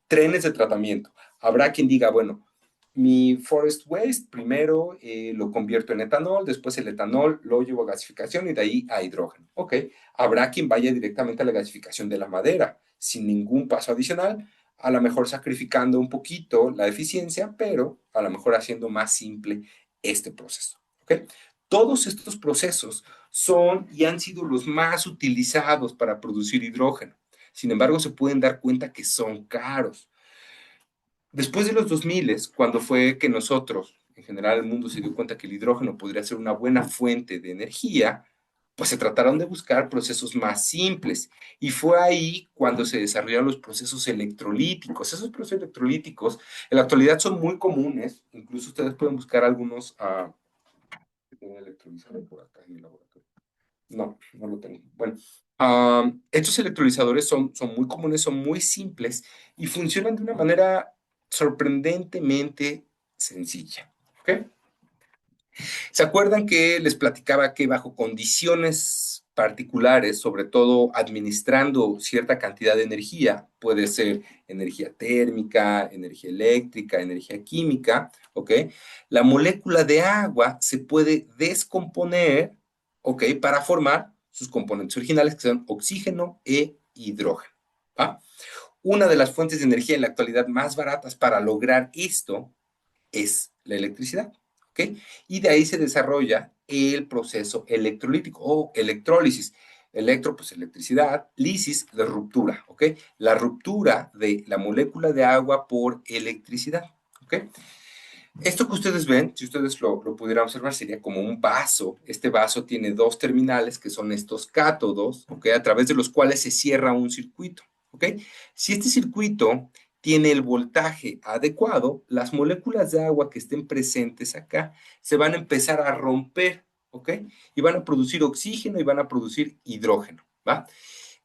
trenes de tratamiento. Habrá quien diga, bueno, mi forest waste primero lo convierto en etanol, después el etanol lo llevo a gasificación y de ahí a hidrógeno. Ok, habrá quien vaya directamente a la gasificación de la madera sin ningún paso adicional, a lo mejor sacrificando un poquito la eficiencia, pero a lo mejor haciendo más simple este proceso. ¿Ok? Todos estos procesos son y han sido los más utilizados para producir hidrógeno. Sin embargo, se pueden dar cuenta que son caros. Después de los 2000, cuando fue que nosotros, en general el mundo se dio cuenta que el hidrógeno podría ser una buena fuente de energía, pues se trataron de buscar procesos más simples. Y fue ahí cuando se desarrollaron los procesos electrolíticos. Esos procesos electrolíticos en la actualidad son muy comunes. Incluso ustedes pueden buscar algunos electrolizadores por acá en el laboratorio. No, no lo tengo. Bueno, estos electrolizadores son muy comunes, son muy simples y funcionan de una manera sorprendentemente sencilla. ¿Ok? ¿Se acuerdan que les platicaba que bajo condiciones particulares, sobre todo administrando cierta cantidad de energía, puede ser energía térmica, energía eléctrica, energía química, ¿ok? La molécula de agua se puede descomponer, ¿ok? Para formar sus componentes originales, que son oxígeno e hidrógeno, ¿va? Una de las fuentes de energía en la actualidad más baratas para lograr esto es la electricidad. ¿Ok? Y de ahí se desarrolla el proceso electrolítico o electrólisis. Electro, pues electricidad, lisis, de ruptura, ¿ok? La ruptura de la molécula de agua por electricidad, ¿ok? Esto que ustedes ven, si ustedes lo pudieran observar, sería como un vaso. Este vaso tiene dos terminales que son estos cátodos, ¿ok? A través de los cuales se cierra un circuito, ¿ok? Si este circuito tiene el voltaje adecuado, las moléculas de agua que estén presentes acá se van a empezar a romper, ¿ok? Y van a producir oxígeno y van a producir hidrógeno, ¿va?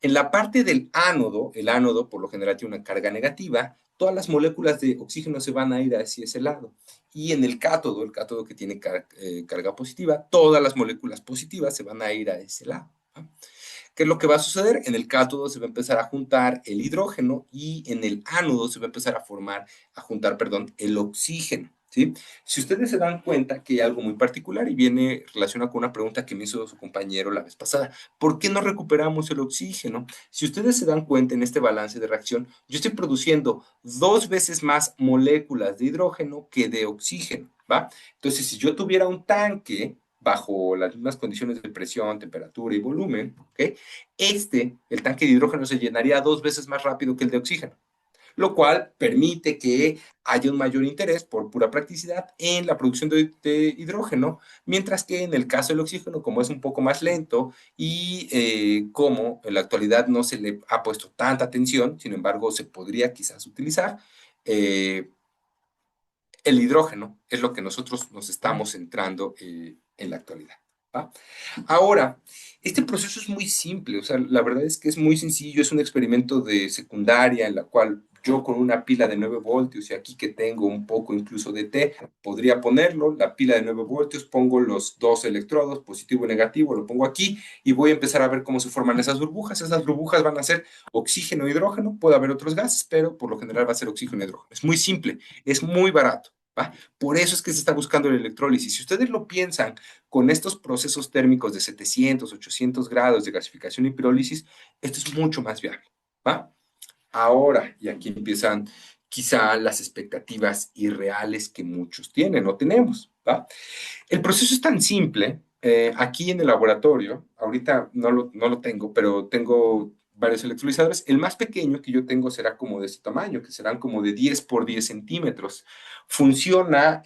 En la parte del ánodo, el ánodo por lo general tiene una carga negativa, todas las moléculas de oxígeno se van a ir hacia ese lado. Y en el cátodo que tiene carga positiva, todas las moléculas positivas se van a ir a ese lado. ¿No? ¿Qué es lo que va a suceder? En el cátodo se va a empezar a juntar el hidrógeno y en el ánodo se va a empezar a juntar, perdón, el oxígeno. ¿Sí? Si ustedes se dan cuenta que hay algo muy particular y viene relacionado con una pregunta que me hizo su compañero la vez pasada, ¿por qué no recuperamos el oxígeno? Si ustedes se dan cuenta en este balance de reacción, yo estoy produciendo 2 veces más moléculas de hidrógeno que de oxígeno, ¿va? Entonces, si yo tuviera un tanque bajo las mismas condiciones de presión, temperatura y volumen, ¿ok? El tanque de hidrógeno se llenaría 2 veces más rápido que el de oxígeno, lo cual permite que haya un mayor interés por pura practicidad en la producción de hidrógeno, mientras que en el caso del oxígeno, como es un poco más lento y como en la actualidad no se le ha puesto tanta atención, sin embargo, se podría quizás utilizar, eh, el hidrógeno es lo que nosotros nos estamos centrando en la actualidad. ¿Va? Ahora, este proceso es muy simple, o sea, la verdad es que es muy sencillo, es un experimento de secundaria en la cual yo con una pila de 9 voltios y aquí que tengo un poco incluso de T, podría ponerlo, la pila de 9 voltios, pongo los dos electrodos, positivo y negativo, lo pongo aquí y voy a empezar a ver cómo se forman esas burbujas van a ser oxígeno e hidrógeno, puede haber otros gases, pero por lo general va a ser oxígeno y hidrógeno, es muy simple, es muy barato. ¿Va? Por eso es que se está buscando el electrólisis. Si ustedes lo piensan con estos procesos térmicos de 700, 800 grados de gasificación y pirólisis, esto es mucho más viable. ¿Va? Ahora, y aquí empiezan quizá las expectativas irreales que muchos tienen o tenemos. ¿Va? El proceso es tan simple. Aquí en el laboratorio, ahorita no lo tengo, pero tengo varios electrolizadores. El más pequeño que yo tengo será como de este tamaño, que serán como de 10 por 10 centímetros. Funciona,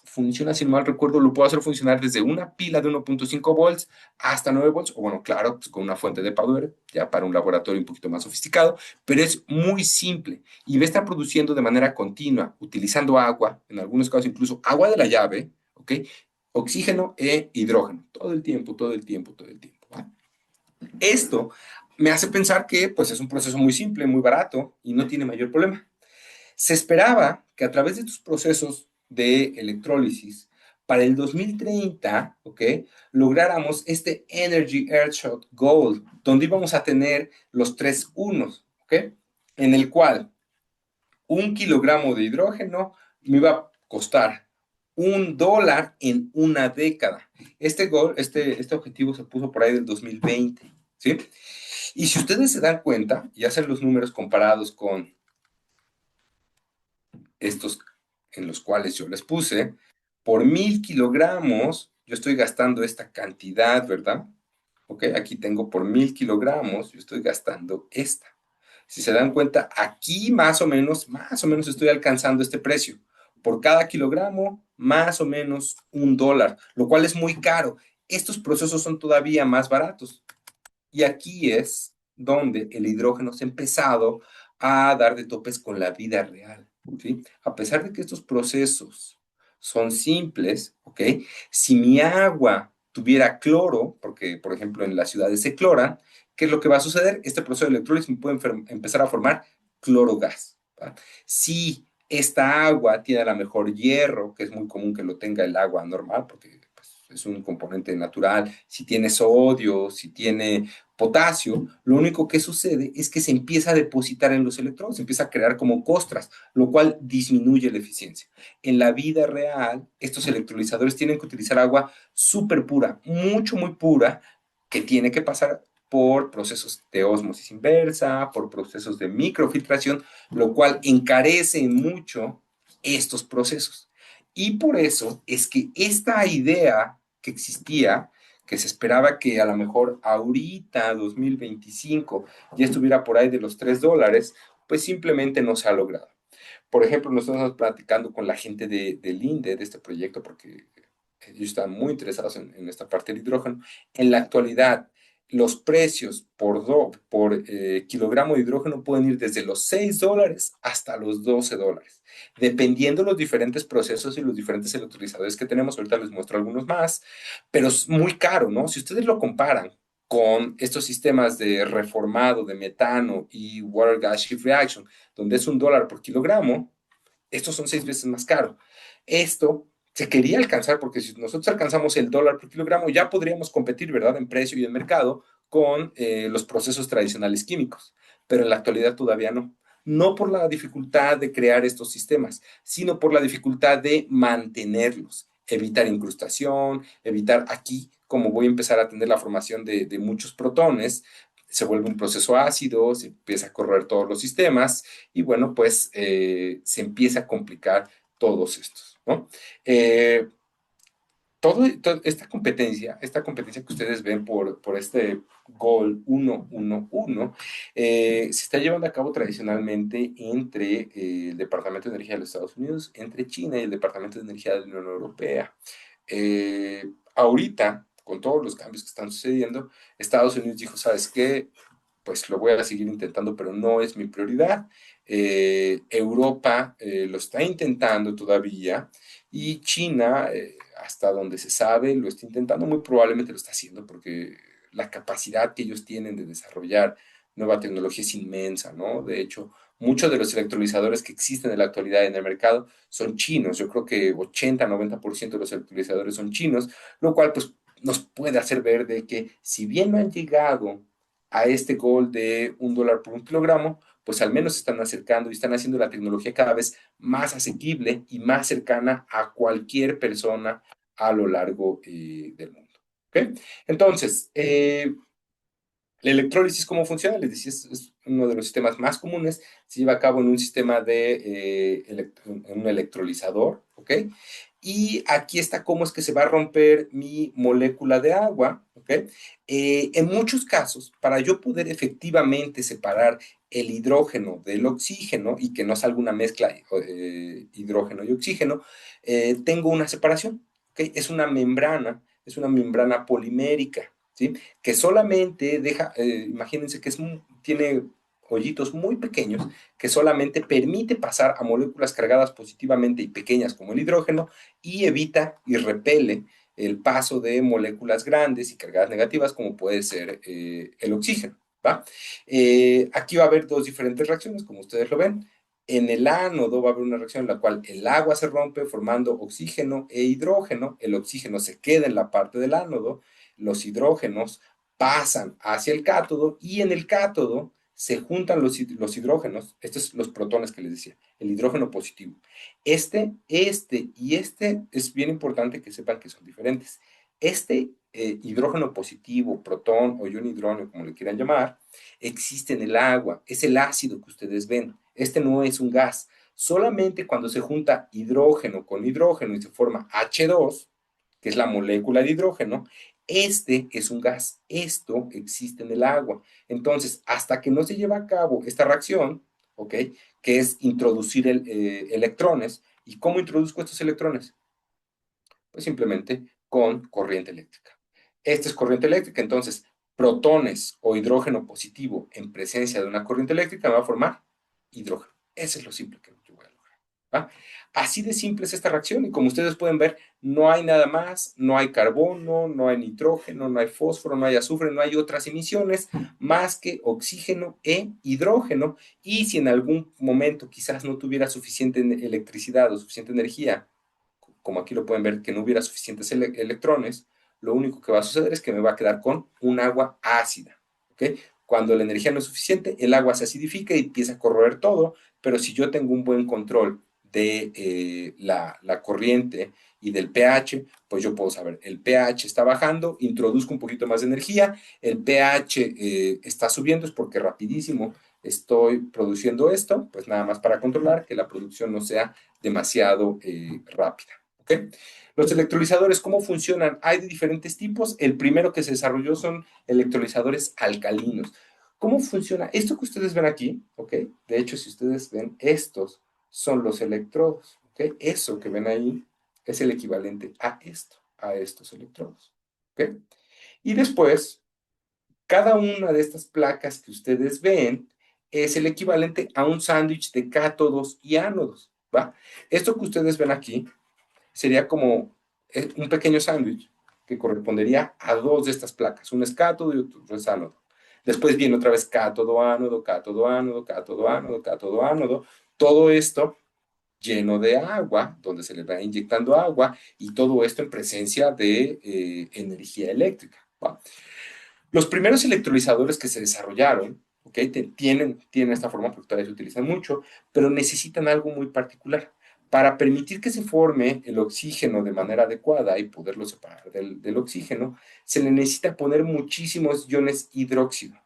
funciona, si no mal recuerdo, lo puedo hacer funcionar desde una pila de 1.5 volts hasta 9 volts, o bueno, claro, pues con una fuente de power, ya para un laboratorio un poquito más sofisticado, pero es muy simple y va a estar produciendo de manera continua, utilizando agua, en algunos casos incluso agua de la llave, ¿ok? Oxígeno e hidrógeno, todo el tiempo, todo el tiempo, todo el tiempo. ¿Va? Esto me hace pensar que pues es un proceso muy simple, muy barato y no tiene mayor problema. Se esperaba que a través de estos procesos de electrólisis para el 2030, ¿ok? Lográramos este Energy Earthshot Goal, donde íbamos a tener los tres unos, ¿ok? En el cual 1 kilogramo de hidrógeno me iba a costar $1 en una década. Este objetivo se puso por ahí del 2020, ¿sí? Y si ustedes se dan cuenta y hacen los números comparados con estos en los cuales yo les puse, por 1,000 kilogramos, yo estoy gastando esta cantidad, ¿verdad? Ok, aquí tengo por 1,000 kilogramos, yo estoy gastando esta. Si se dan cuenta, aquí más o menos estoy alcanzando este precio. Por cada kilogramo, más o menos $1, lo cual es muy caro. Estos procesos son todavía más baratos. Y aquí es donde el hidrógeno se ha empezado a dar de topes con la vida real, ¿sí? A pesar de que estos procesos son simples, ¿ok? Si mi agua tuviera cloro, porque por ejemplo en las ciudades se cloran, ¿qué es lo que va a suceder? Este proceso de electrólisis puede empezar a formar clorogas, ¿va? Si esta agua tiene a lo mejor hierro, que es muy común que lo tenga el agua normal, porque pues, es un componente natural, si tiene sodio, si tiene potasio, lo único que sucede es que se empieza a depositar en los electrodos, se empieza a crear como costras, lo cual disminuye la eficiencia. En la vida real, estos electrolizadores tienen que utilizar agua súper pura, mucho, muy pura, que tiene que pasar por procesos de ósmosis inversa, por procesos de microfiltración, lo cual encarece mucho estos procesos. Y por eso es que esta idea que existía, que se esperaba que a lo mejor ahorita, 2025, ya estuviera por ahí de los $3, pues simplemente no se ha logrado. Por ejemplo, nosotros estamos platicando con la gente del INDE, de este proyecto, porque ellos están muy interesados en esta parte del hidrógeno. En la actualidad, los precios por kilogramo de hidrógeno pueden ir desde los $6 hasta los $12, dependiendo los diferentes procesos y los diferentes electrolizadores que tenemos. Ahorita les muestro algunos más, pero es muy caro, ¿no? Si ustedes lo comparan con estos sistemas de reformado de metano y water gas shift reaction, donde es $1 por kilogramo, estos son 6 veces más caro. Esto se quería alcanzar porque si nosotros alcanzamos el $1 por kilogramo, ya podríamos competir, ¿verdad?, en precio y en mercado con los procesos tradicionales químicos, pero en la actualidad todavía no. No por la dificultad de crear estos sistemas, sino por la dificultad de mantenerlos, evitar incrustación, evitar aquí, como voy a empezar a tener la formación de muchos protones, se vuelve un proceso ácido, se empieza a correr todos los sistemas y bueno, pues se empieza a complicar todos estos, ¿no? Eh, esta competencia que ustedes ven por este Goal 111, se está llevando a cabo tradicionalmente entre el Departamento de Energía de los Estados Unidos, entre China y el Departamento de Energía de la Unión Europea. Ahorita, con todos los cambios que están sucediendo, Estados Unidos dijo, ¿sabes qué? Pues lo voy a seguir intentando, pero no es mi prioridad. Europa lo está intentando todavía y China, hasta donde se sabe, lo está intentando, muy probablemente lo está haciendo porque la capacidad que ellos tienen de desarrollar nueva tecnología es inmensa, ¿no? De hecho, muchos de los electrolizadores que existen en la actualidad en el mercado son chinos. Yo creo que 80-90% de los electrolizadores son chinos, lo cual pues nos puede hacer ver de que si bien no han llegado a este goal de $1 por 1 kilogramo, pues al menos se están acercando y están haciendo la tecnología cada vez más asequible y más cercana a cualquier persona a lo largo del mundo. ¿Okay? Entonces, la electrólisis, ¿cómo funciona? Les decía, es uno de los sistemas más comunes. Se lleva a cabo en un sistema en un electrolizador, ¿ok? Y aquí está cómo es que se va a romper mi molécula de agua, ¿ok? En muchos casos, para yo poder efectivamente separar el hidrógeno del oxígeno y que no salga una mezcla hidrógeno y oxígeno, tengo una separación, ¿ok? Es una membrana polimérica, ¿sí? Que solamente deja, imagínense que tiene hoyitos muy pequeños que solamente permite pasar a moléculas cargadas positivamente y pequeñas como el hidrógeno y evita y repele el paso de moléculas grandes y cargadas negativas como puede ser el oxígeno, ¿va? Aquí va a haber dos diferentes reacciones, como ustedes lo ven. En el ánodo va a haber una reacción en la cual el agua se rompe formando oxígeno e hidrógeno, el oxígeno se queda en la parte del ánodo, los hidrógenos pasan hacia el cátodo y en el cátodo se juntan los hidrógenos, estos son los protones que les decía, el hidrógeno positivo. Este y este es bien importante que sepan que son diferentes. Este hidrógeno positivo, protón o ion hidrógeno, como le quieran llamar, existe en el agua, es el ácido que ustedes ven. Este no es un gas. Solamente cuando se junta hidrógeno con hidrógeno y se forma H2, que es la molécula de hidrógeno, este es un gas. Esto existe en el agua. Entonces, hasta que no se lleva a cabo esta reacción, ¿ok? Que es introducir electrones. ¿Y cómo introduzco estos electrones? Pues simplemente con corriente eléctrica. Esta es corriente eléctrica, entonces protones o hidrógeno positivo en presencia de una corriente eléctrica va a formar hidrógeno. Eso es lo simple que yo voy a lograr. ¿Va? Así de simple es esta reacción y como ustedes pueden ver, no hay nada más, no hay carbono, no hay nitrógeno, no hay fósforo, no hay azufre, no hay otras emisiones más que oxígeno e hidrógeno y si en algún momento quizás no tuviera suficiente electricidad o suficiente energía como aquí lo pueden ver, que no hubiera suficientes electrones, lo único que va a suceder es que me va a quedar con un agua ácida. ¿Ok? Cuando la energía no es suficiente, el agua se acidifica y empieza a corroer todo, pero si yo tengo un buen control de la corriente y del pH, pues yo puedo saber, el pH está bajando, introduzco un poquito más de energía, el pH está subiendo, es porque rapidísimo estoy produciendo esto, pues nada más para controlar que la producción no sea demasiado rápida. ¿Okay? Los electrolizadores, ¿cómo funcionan? Hay de diferentes tipos. El primero que se desarrolló son electrolizadores alcalinos. ¿Cómo funciona? Esto que ustedes ven aquí, ¿ok? De hecho, si ustedes ven, estos son los electrodos, ¿ok? Eso que ven ahí es el equivalente a esto, a estos electrodos, ¿ok? Y después, cada una de estas placas que ustedes ven es el equivalente a un sándwich de cátodos y ánodos, ¿va? Esto que ustedes ven aquí sería como un pequeño sándwich que correspondería a dos de estas placas. Uno es cátodo y otro es ánodo. Después viene otra vez cátodo, ánodo, cátodo, ánodo, cátodo, ánodo, cátodo, ánodo. Todo esto lleno de agua, donde se le va inyectando agua y todo esto en presencia de energía eléctrica. ¿Va? Los primeros electrolizadores que se desarrollaron, ¿okay? Tienen esta forma porque todavía se utilizan mucho, pero necesitan algo muy particular. Para permitir que se forme el oxígeno de manera adecuada y poderlo separar del oxígeno, se le necesita poner muchísimos iones hidróxido,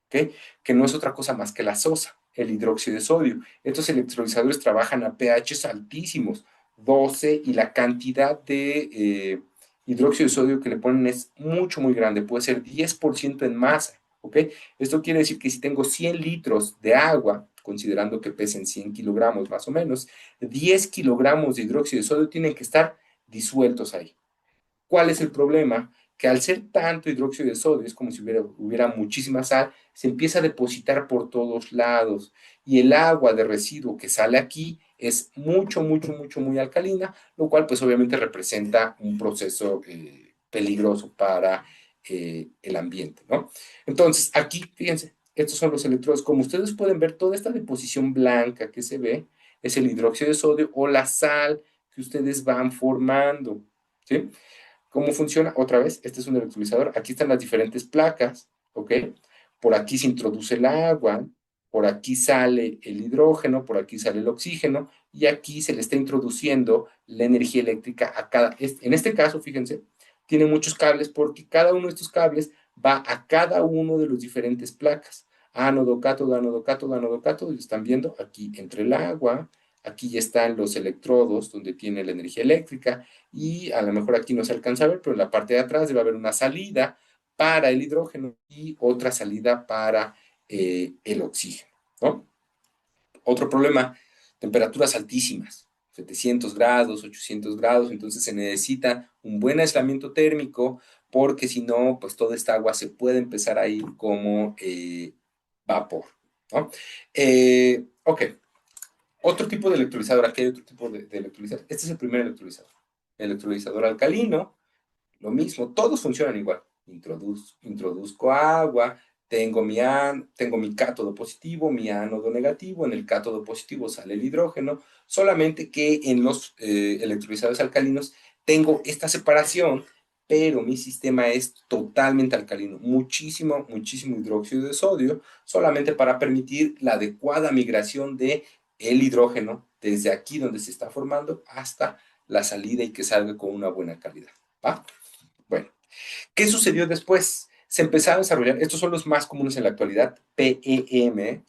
¿okay? Que no es otra cosa más que la sosa, el hidróxido de sodio. Estos electrolizadores trabajan a pHs altísimos, 12, y la cantidad de hidróxido de sodio que le ponen es mucho, muy grande, puede ser 10% en masa, ¿ok? Esto quiere decir que si tengo 100 litros de agua, considerando que pesen 100 kilogramos más o menos, 10 kilogramos de hidróxido de sodio tienen que estar disueltos ahí. ¿Cuál es el problema? Que al ser tanto hidróxido de sodio, es como si hubiera muchísima sal, se empieza a depositar por todos lados y el agua de residuo que sale aquí es mucho, mucho, mucho, muy alcalina, lo cual pues obviamente representa un proceso peligroso para el ambiente, ¿no? Entonces, aquí, fíjense, estos son los electrodos. Como ustedes pueden ver, toda esta deposición blanca que se ve es el hidróxido de sodio o la sal que ustedes van formando, ¿sí? ¿Cómo funciona? Otra vez, este es un electrolizador. Aquí están las diferentes placas, ¿ok? Por aquí se introduce el agua, por aquí sale el hidrógeno, por aquí sale el oxígeno, y aquí se le está introduciendo la energía eléctrica a cada... En este caso, fíjense, tiene muchos cables porque cada uno de estos cables va a cada uno de los diferentes placas. Ánodo, cátodo, ánodo, cátodo, ánodo, cátodo, y están viendo aquí entre el agua, aquí ya están los electrodos donde tiene la energía eléctrica, y a lo mejor aquí no se alcanza a ver, pero en la parte de atrás debe haber una salida para el hidrógeno y otra salida para el oxígeno, ¿no? Otro problema, temperaturas altísimas, 700 grados, 800 grados, entonces se necesita un buen aislamiento térmico porque si no, pues toda esta agua se puede empezar a ir como vapor, ¿no? Ok, otro tipo de electrolizador, aquí hay otro tipo de electrolizador. Este es el primer electrolizador. Electrolizador alcalino, lo mismo, todos funcionan igual. Introduzco agua, tengo mi cátodo positivo, mi ánodo negativo, en el cátodo positivo sale el hidrógeno, solamente que en los electrolizados alcalinos tengo esta separación, pero mi sistema es totalmente alcalino, muchísimo, muchísimo hidróxido de sodio, solamente para permitir la adecuada migración de el hidrógeno desde aquí donde se está formando hasta la salida y que salga con una buena calidad. ¿Va? Bueno, ¿qué sucedió después? Se empezaron a desarrollar, estos son los más comunes en la actualidad, PEM.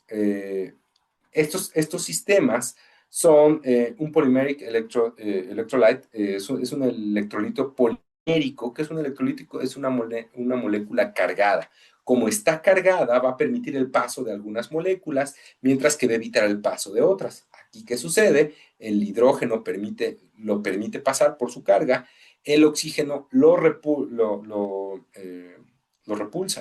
Estos sistemas son un polymeric electrolyte, es un electrolito polimérico. ¿Qué es un electrolítico? Es una molécula cargada. Como está cargada, va a permitir el paso de algunas moléculas, mientras que va a evitar el paso de otras. Aquí, ¿qué sucede? El hidrógeno lo permite pasar por su carga, el oxígeno lo repulsa,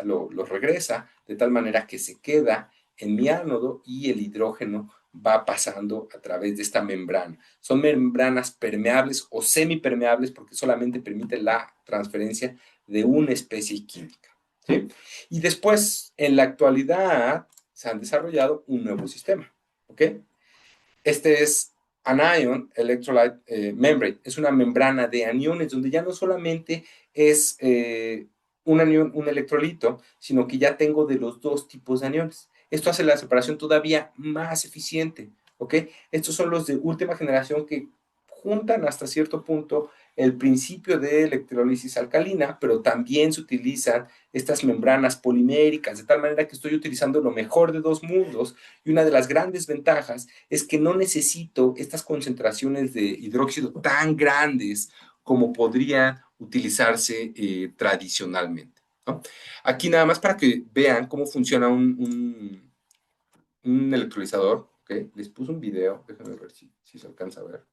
lo regresa, de tal manera que se queda en mi ánodo y el hidrógeno va pasando a través de esta membrana. Son membranas permeables o semipermeables porque solamente permiten la transferencia de una especie química. ¿Sí? Y después, en la actualidad, se han desarrollado un nuevo sistema. ¿Ok? Este es Anion Electrolyte Membrane. Es una membrana de aniones donde ya no solamente es un anión, un electrolito, sino que ya tengo de los dos tipos de aniones. Esto hace la separación todavía más eficiente. ¿Ok? Estos son los de última generación que juntan hasta cierto punto el principio de electrolisis alcalina, pero también se utilizan estas membranas poliméricas, de tal manera que estoy utilizando lo mejor de dos mundos. Y una de las grandes ventajas es que no necesito estas concentraciones de hidróxido tan grandes como podrían utilizarse tradicionalmente. ¿No? Aquí nada más para que vean cómo funciona un electrolizador. ¿Okay? Les puse un video, déjenme ver si se alcanza a ver.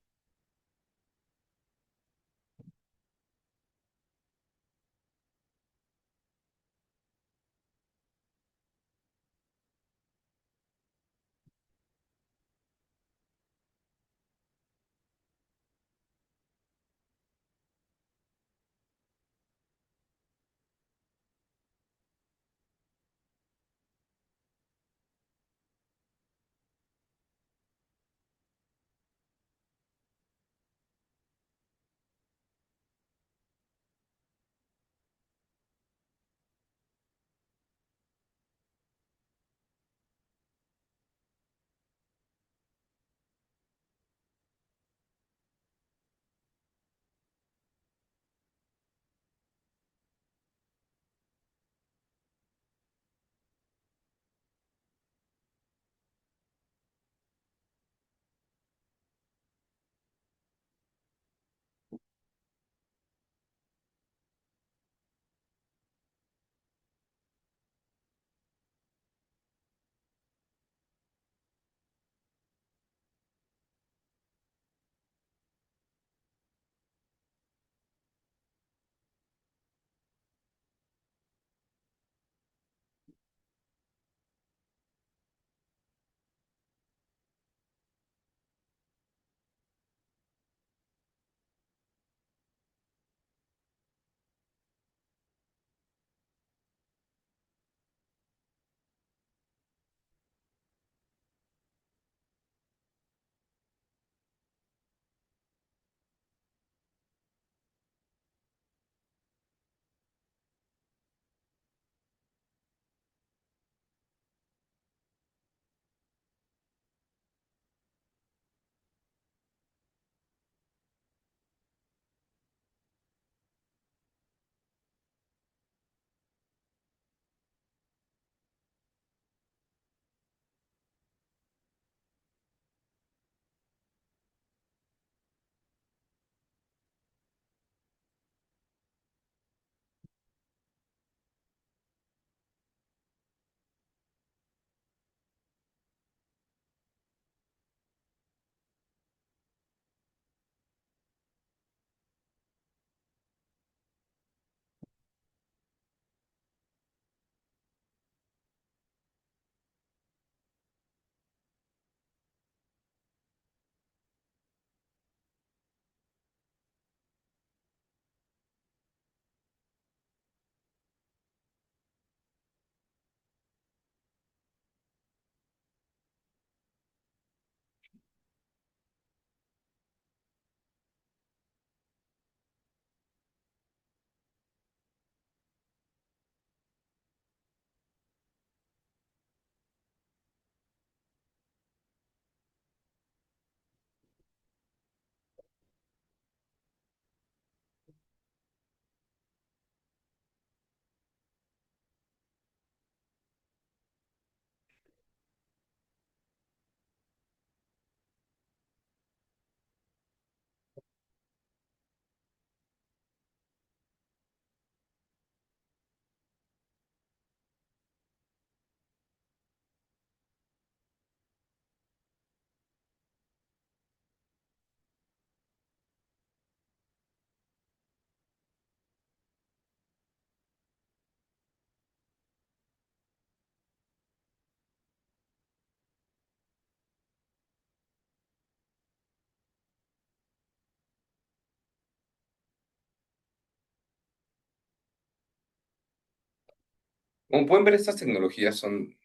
Como pueden ver, estas tecnologías son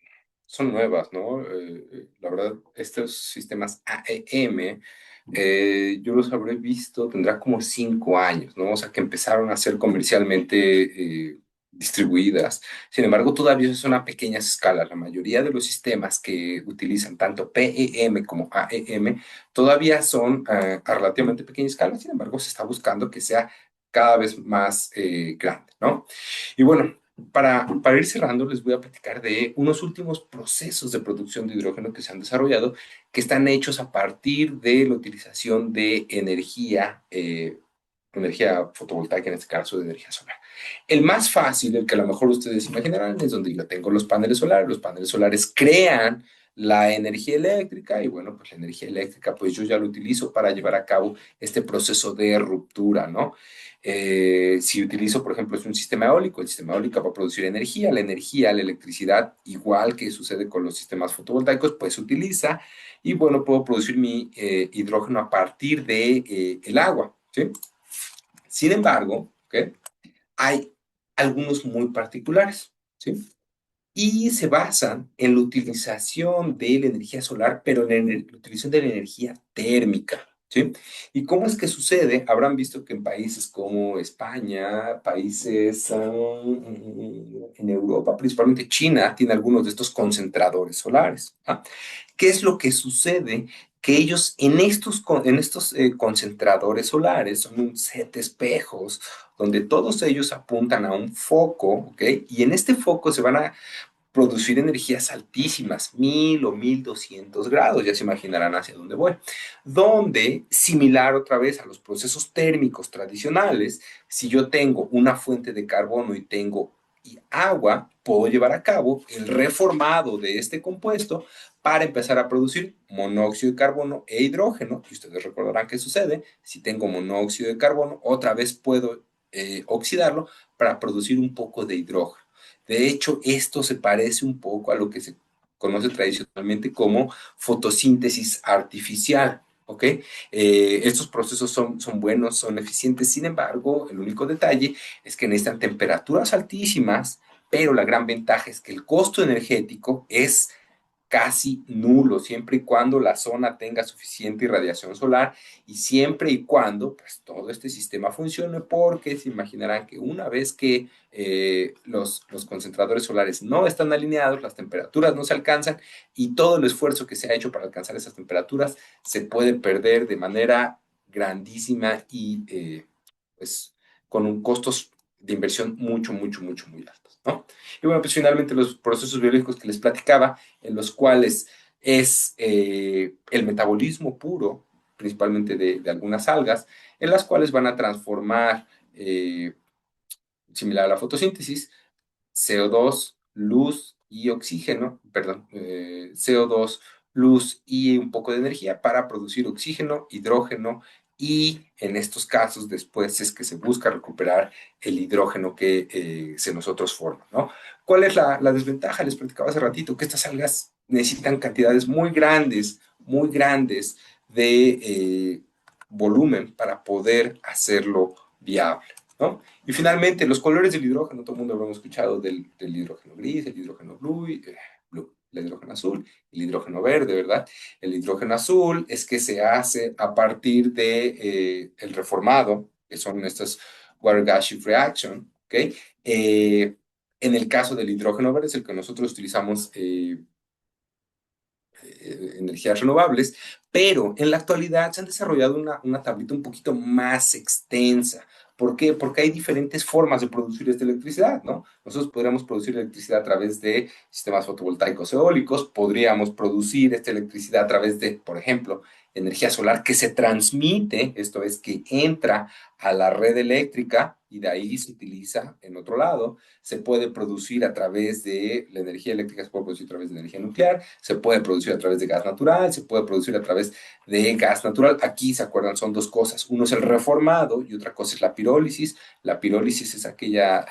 nuevas, ¿no? La verdad, estos sistemas AEM, yo los habré visto, tendrá como 5 años, ¿no? O sea, que empezaron a ser comercialmente distribuidas. Sin embargo, todavía son a pequeñas escalas. La mayoría de los sistemas que utilizan tanto PEM como AEM todavía son a relativamente pequeña escala. Sin embargo, se está buscando que sea cada vez más grande, ¿no? Y bueno, para ir cerrando, les voy a platicar de unos últimos procesos de producción de hidrógeno que se han desarrollado, que están hechos a partir de la utilización de energía fotovoltaica, en este caso de energía solar. El más fácil, el que a lo mejor ustedes imaginarán, es donde yo tengo los paneles solares. Los paneles solares crean la energía eléctrica y bueno, pues la energía eléctrica, pues yo ya lo utilizo para llevar a cabo este proceso de ruptura, ¿no? Si utilizo, por ejemplo, es un sistema eólico, el sistema eólico va a producir energía, la electricidad, igual que sucede con los sistemas fotovoltaicos, pues se utiliza y bueno, puedo producir mi hidrógeno a partir de el agua, ¿sí? Sin embargo, ¿ok? Hay algunos muy particulares, ¿sí? Y se basan en la utilización de la energía solar, pero en la utilización de la energía térmica, ¿sí? ¿Y cómo es que sucede? Habrán visto que en países como España, países en Europa, principalmente China, tiene algunos de estos concentradores solares. ¿Ah? ¿Qué es lo que sucede? Que ellos en estos concentradores solares son un set de espejos donde todos ellos apuntan a un foco, ¿ok? Y en este foco se van a producir energías altísimas, 1000 o 1200 grados, ya se imaginarán hacia dónde voy, donde, similar otra vez a los procesos térmicos tradicionales, si yo tengo una fuente de carbono y tengo agua, puedo llevar a cabo el reformado de este compuesto para empezar a producir monóxido de carbono e hidrógeno. Y ustedes recordarán qué sucede. Si tengo monóxido de carbono, otra vez puedo oxidarlo para producir un poco de hidrógeno. De hecho, esto se parece un poco a lo que se conoce tradicionalmente como fotosíntesis artificial. ¿Ok? Estos procesos son buenos, son eficientes. Sin embargo, el único detalle es que necesitan temperaturas altísimas, pero la gran ventaja es que el costo energético es casi nulo, siempre y cuando la zona tenga suficiente irradiación solar y siempre y cuando pues, todo este sistema funcione, porque se imaginarán que una vez que los concentradores solares no están alineados, las temperaturas no se alcanzan y todo el esfuerzo que se ha hecho para alcanzar esas temperaturas se puede perder de manera grandísima y pues con un costos de inversión mucho, muy altos, ¿no? Y bueno, pues finalmente los procesos biológicos que les platicaba, en los cuales es el metabolismo puro, principalmente de algunas algas, en las cuales van a transformar, similar a la fotosíntesis, CO2, luz y oxígeno, perdón, CO2, luz y un poco de energía para producir oxígeno, hidrógeno y en estos casos después es que se busca recuperar el hidrógeno que se nosotros forma, ¿no? ¿Cuál es la desventaja? Les platicaba hace ratito que estas algas necesitan cantidades muy grandes de volumen para poder hacerlo viable, ¿no? Y finalmente, los colores del hidrógeno, todo el mundo habrá escuchado del hidrógeno gris, el hidrógeno blue, el hidrógeno azul, el hidrógeno verde, ¿verdad? El hidrógeno azul es que se hace a partir de el reformado, que son estas Water-Gas-Shift Reaction, ¿ok? En el caso del hidrógeno verde es el que nosotros utilizamos energías renovables, pero en la actualidad se han desarrollado una tablita un poquito más extensa. ¿Por qué? Porque hay diferentes formas de producir esta electricidad, ¿no? Nosotros podríamos producir electricidad a través de sistemas fotovoltaicos eólicos, podríamos producir esta electricidad a través de, por ejemplo, energía solar que se transmite, esto es, que entra a la red eléctrica y de ahí se utiliza en otro lado. Se puede producir a través de la energía eléctrica, se puede producir a través de energía nuclear, se puede producir a través de gas natural, se puede producir a través de gas natural. Aquí, ¿se acuerdan? Son dos cosas. Uno es el reformado y otra cosa es la pirólisis. La pirólisis es aquella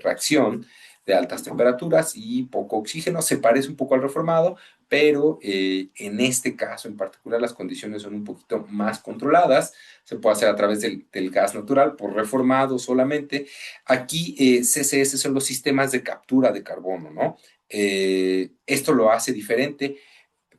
reacción de altas temperaturas y poco oxígeno. Se parece un poco al reformado, pero en este caso en particular las condiciones son un poquito más controladas. Se puede hacer a través del gas natural por reformado solamente. Aquí CCS son los sistemas de captura de carbono, ¿no? Esto lo hace diferente.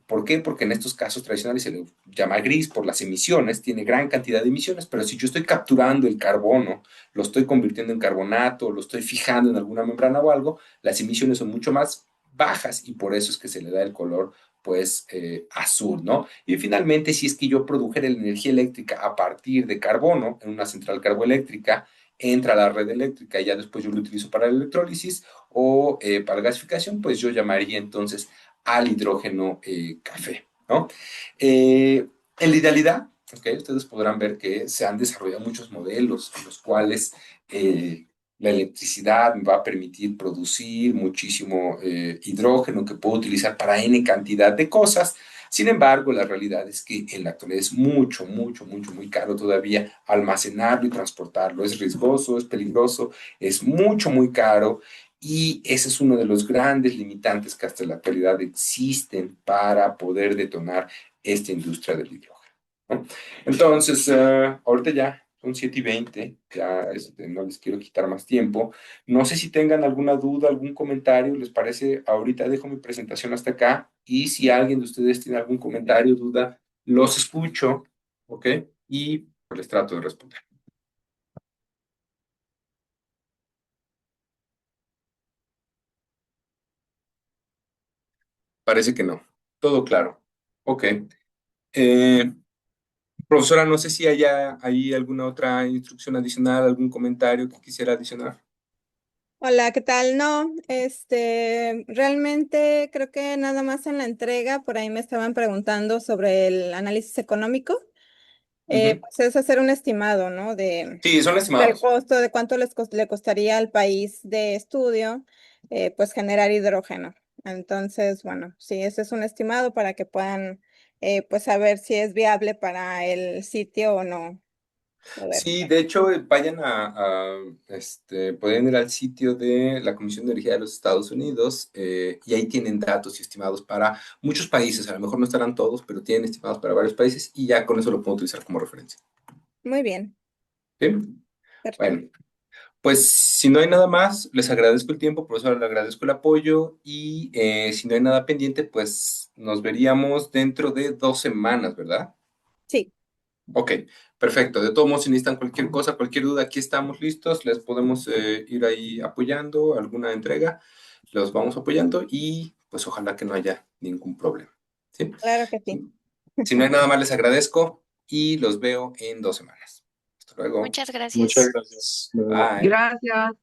¿Por qué? Porque en estos casos tradicionales se le llama gris por las emisiones, tiene gran cantidad de emisiones, pero si yo estoy capturando el carbono, lo estoy convirtiendo en carbonato, lo estoy fijando en alguna membrana o algo, las emisiones son mucho más bajas y por eso es que se le da el color pues azul, ¿no? Y finalmente, si es que yo produjera la energía eléctrica a partir de carbono en una central carboeléctrica, entra a la red eléctrica y ya después yo lo utilizo para la electrólisis o para gasificación, pues yo llamaría entonces al hidrógeno café, ¿no? En la idealidad, ¿okay? Ustedes podrán ver que se han desarrollado muchos modelos en los cuales la electricidad me va a permitir producir muchísimo hidrógeno que puedo utilizar para N cantidad de cosas. Sin embargo, la realidad es que en la actualidad es mucho, mucho, mucho, muy caro todavía almacenarlo y transportarlo. Es riesgoso, es peligroso, es mucho, muy caro. Y ese es uno de los grandes limitantes que hasta la actualidad existen para poder detonar esta industria del hidrógeno, ¿no? Entonces, ahorita ya son 7:20, ya no les quiero quitar más tiempo. No sé si tengan alguna duda, algún comentario, ¿les parece? Ahorita dejo mi presentación hasta acá y si alguien de ustedes tiene algún comentario, duda, los escucho, ¿ok? Y pues, les trato de responder. Parece que no. Todo claro. Ok. Eh, Profesora, no sé si haya ahí alguna otra instrucción adicional, algún comentario que quisiera adicionar. Hola, ¿qué tal? No, realmente creo que nada más en la entrega, por ahí me estaban preguntando sobre el análisis económico. Ujú. Pues es hacer un estimado, ¿no? Sí, son Del estimados. costo, de cuánto le costaría al país de estudio, pues generar hidrógeno. Entonces, bueno, sí, ese es un estimado para que puedan, pues saber si es viable para el sitio o no. A ver. Sí, de hecho, vayan pueden ir al sitio de la Comisión de Energía de los Estados Unidos y ahí tienen datos y estimados para muchos países. A lo mejor no estarán todos, pero tienen estimados para varios países y ya con eso lo puedo utilizar como referencia. Muy bien, ¿Sí? perfecto. Bueno, pues si no hay nada más, les agradezco el tiempo, profesor, le agradezco el apoyo y si no hay nada pendiente, pues nos veríamos dentro de 2 semanas, ¿verdad? Sí, Ok, perfecto. De todos modos, si necesitan cualquier cosa, cualquier duda, aquí estamos listos. Les podemos ir ahí apoyando alguna entrega. Los vamos apoyando y pues ojalá que no haya ningún problema. ¿Sí? claro que sí. Si no hay nada más, les agradezco y los veo en 2 semanas. Hasta luego. Muchas Muchas gracias. gracias. Bye. Gracias.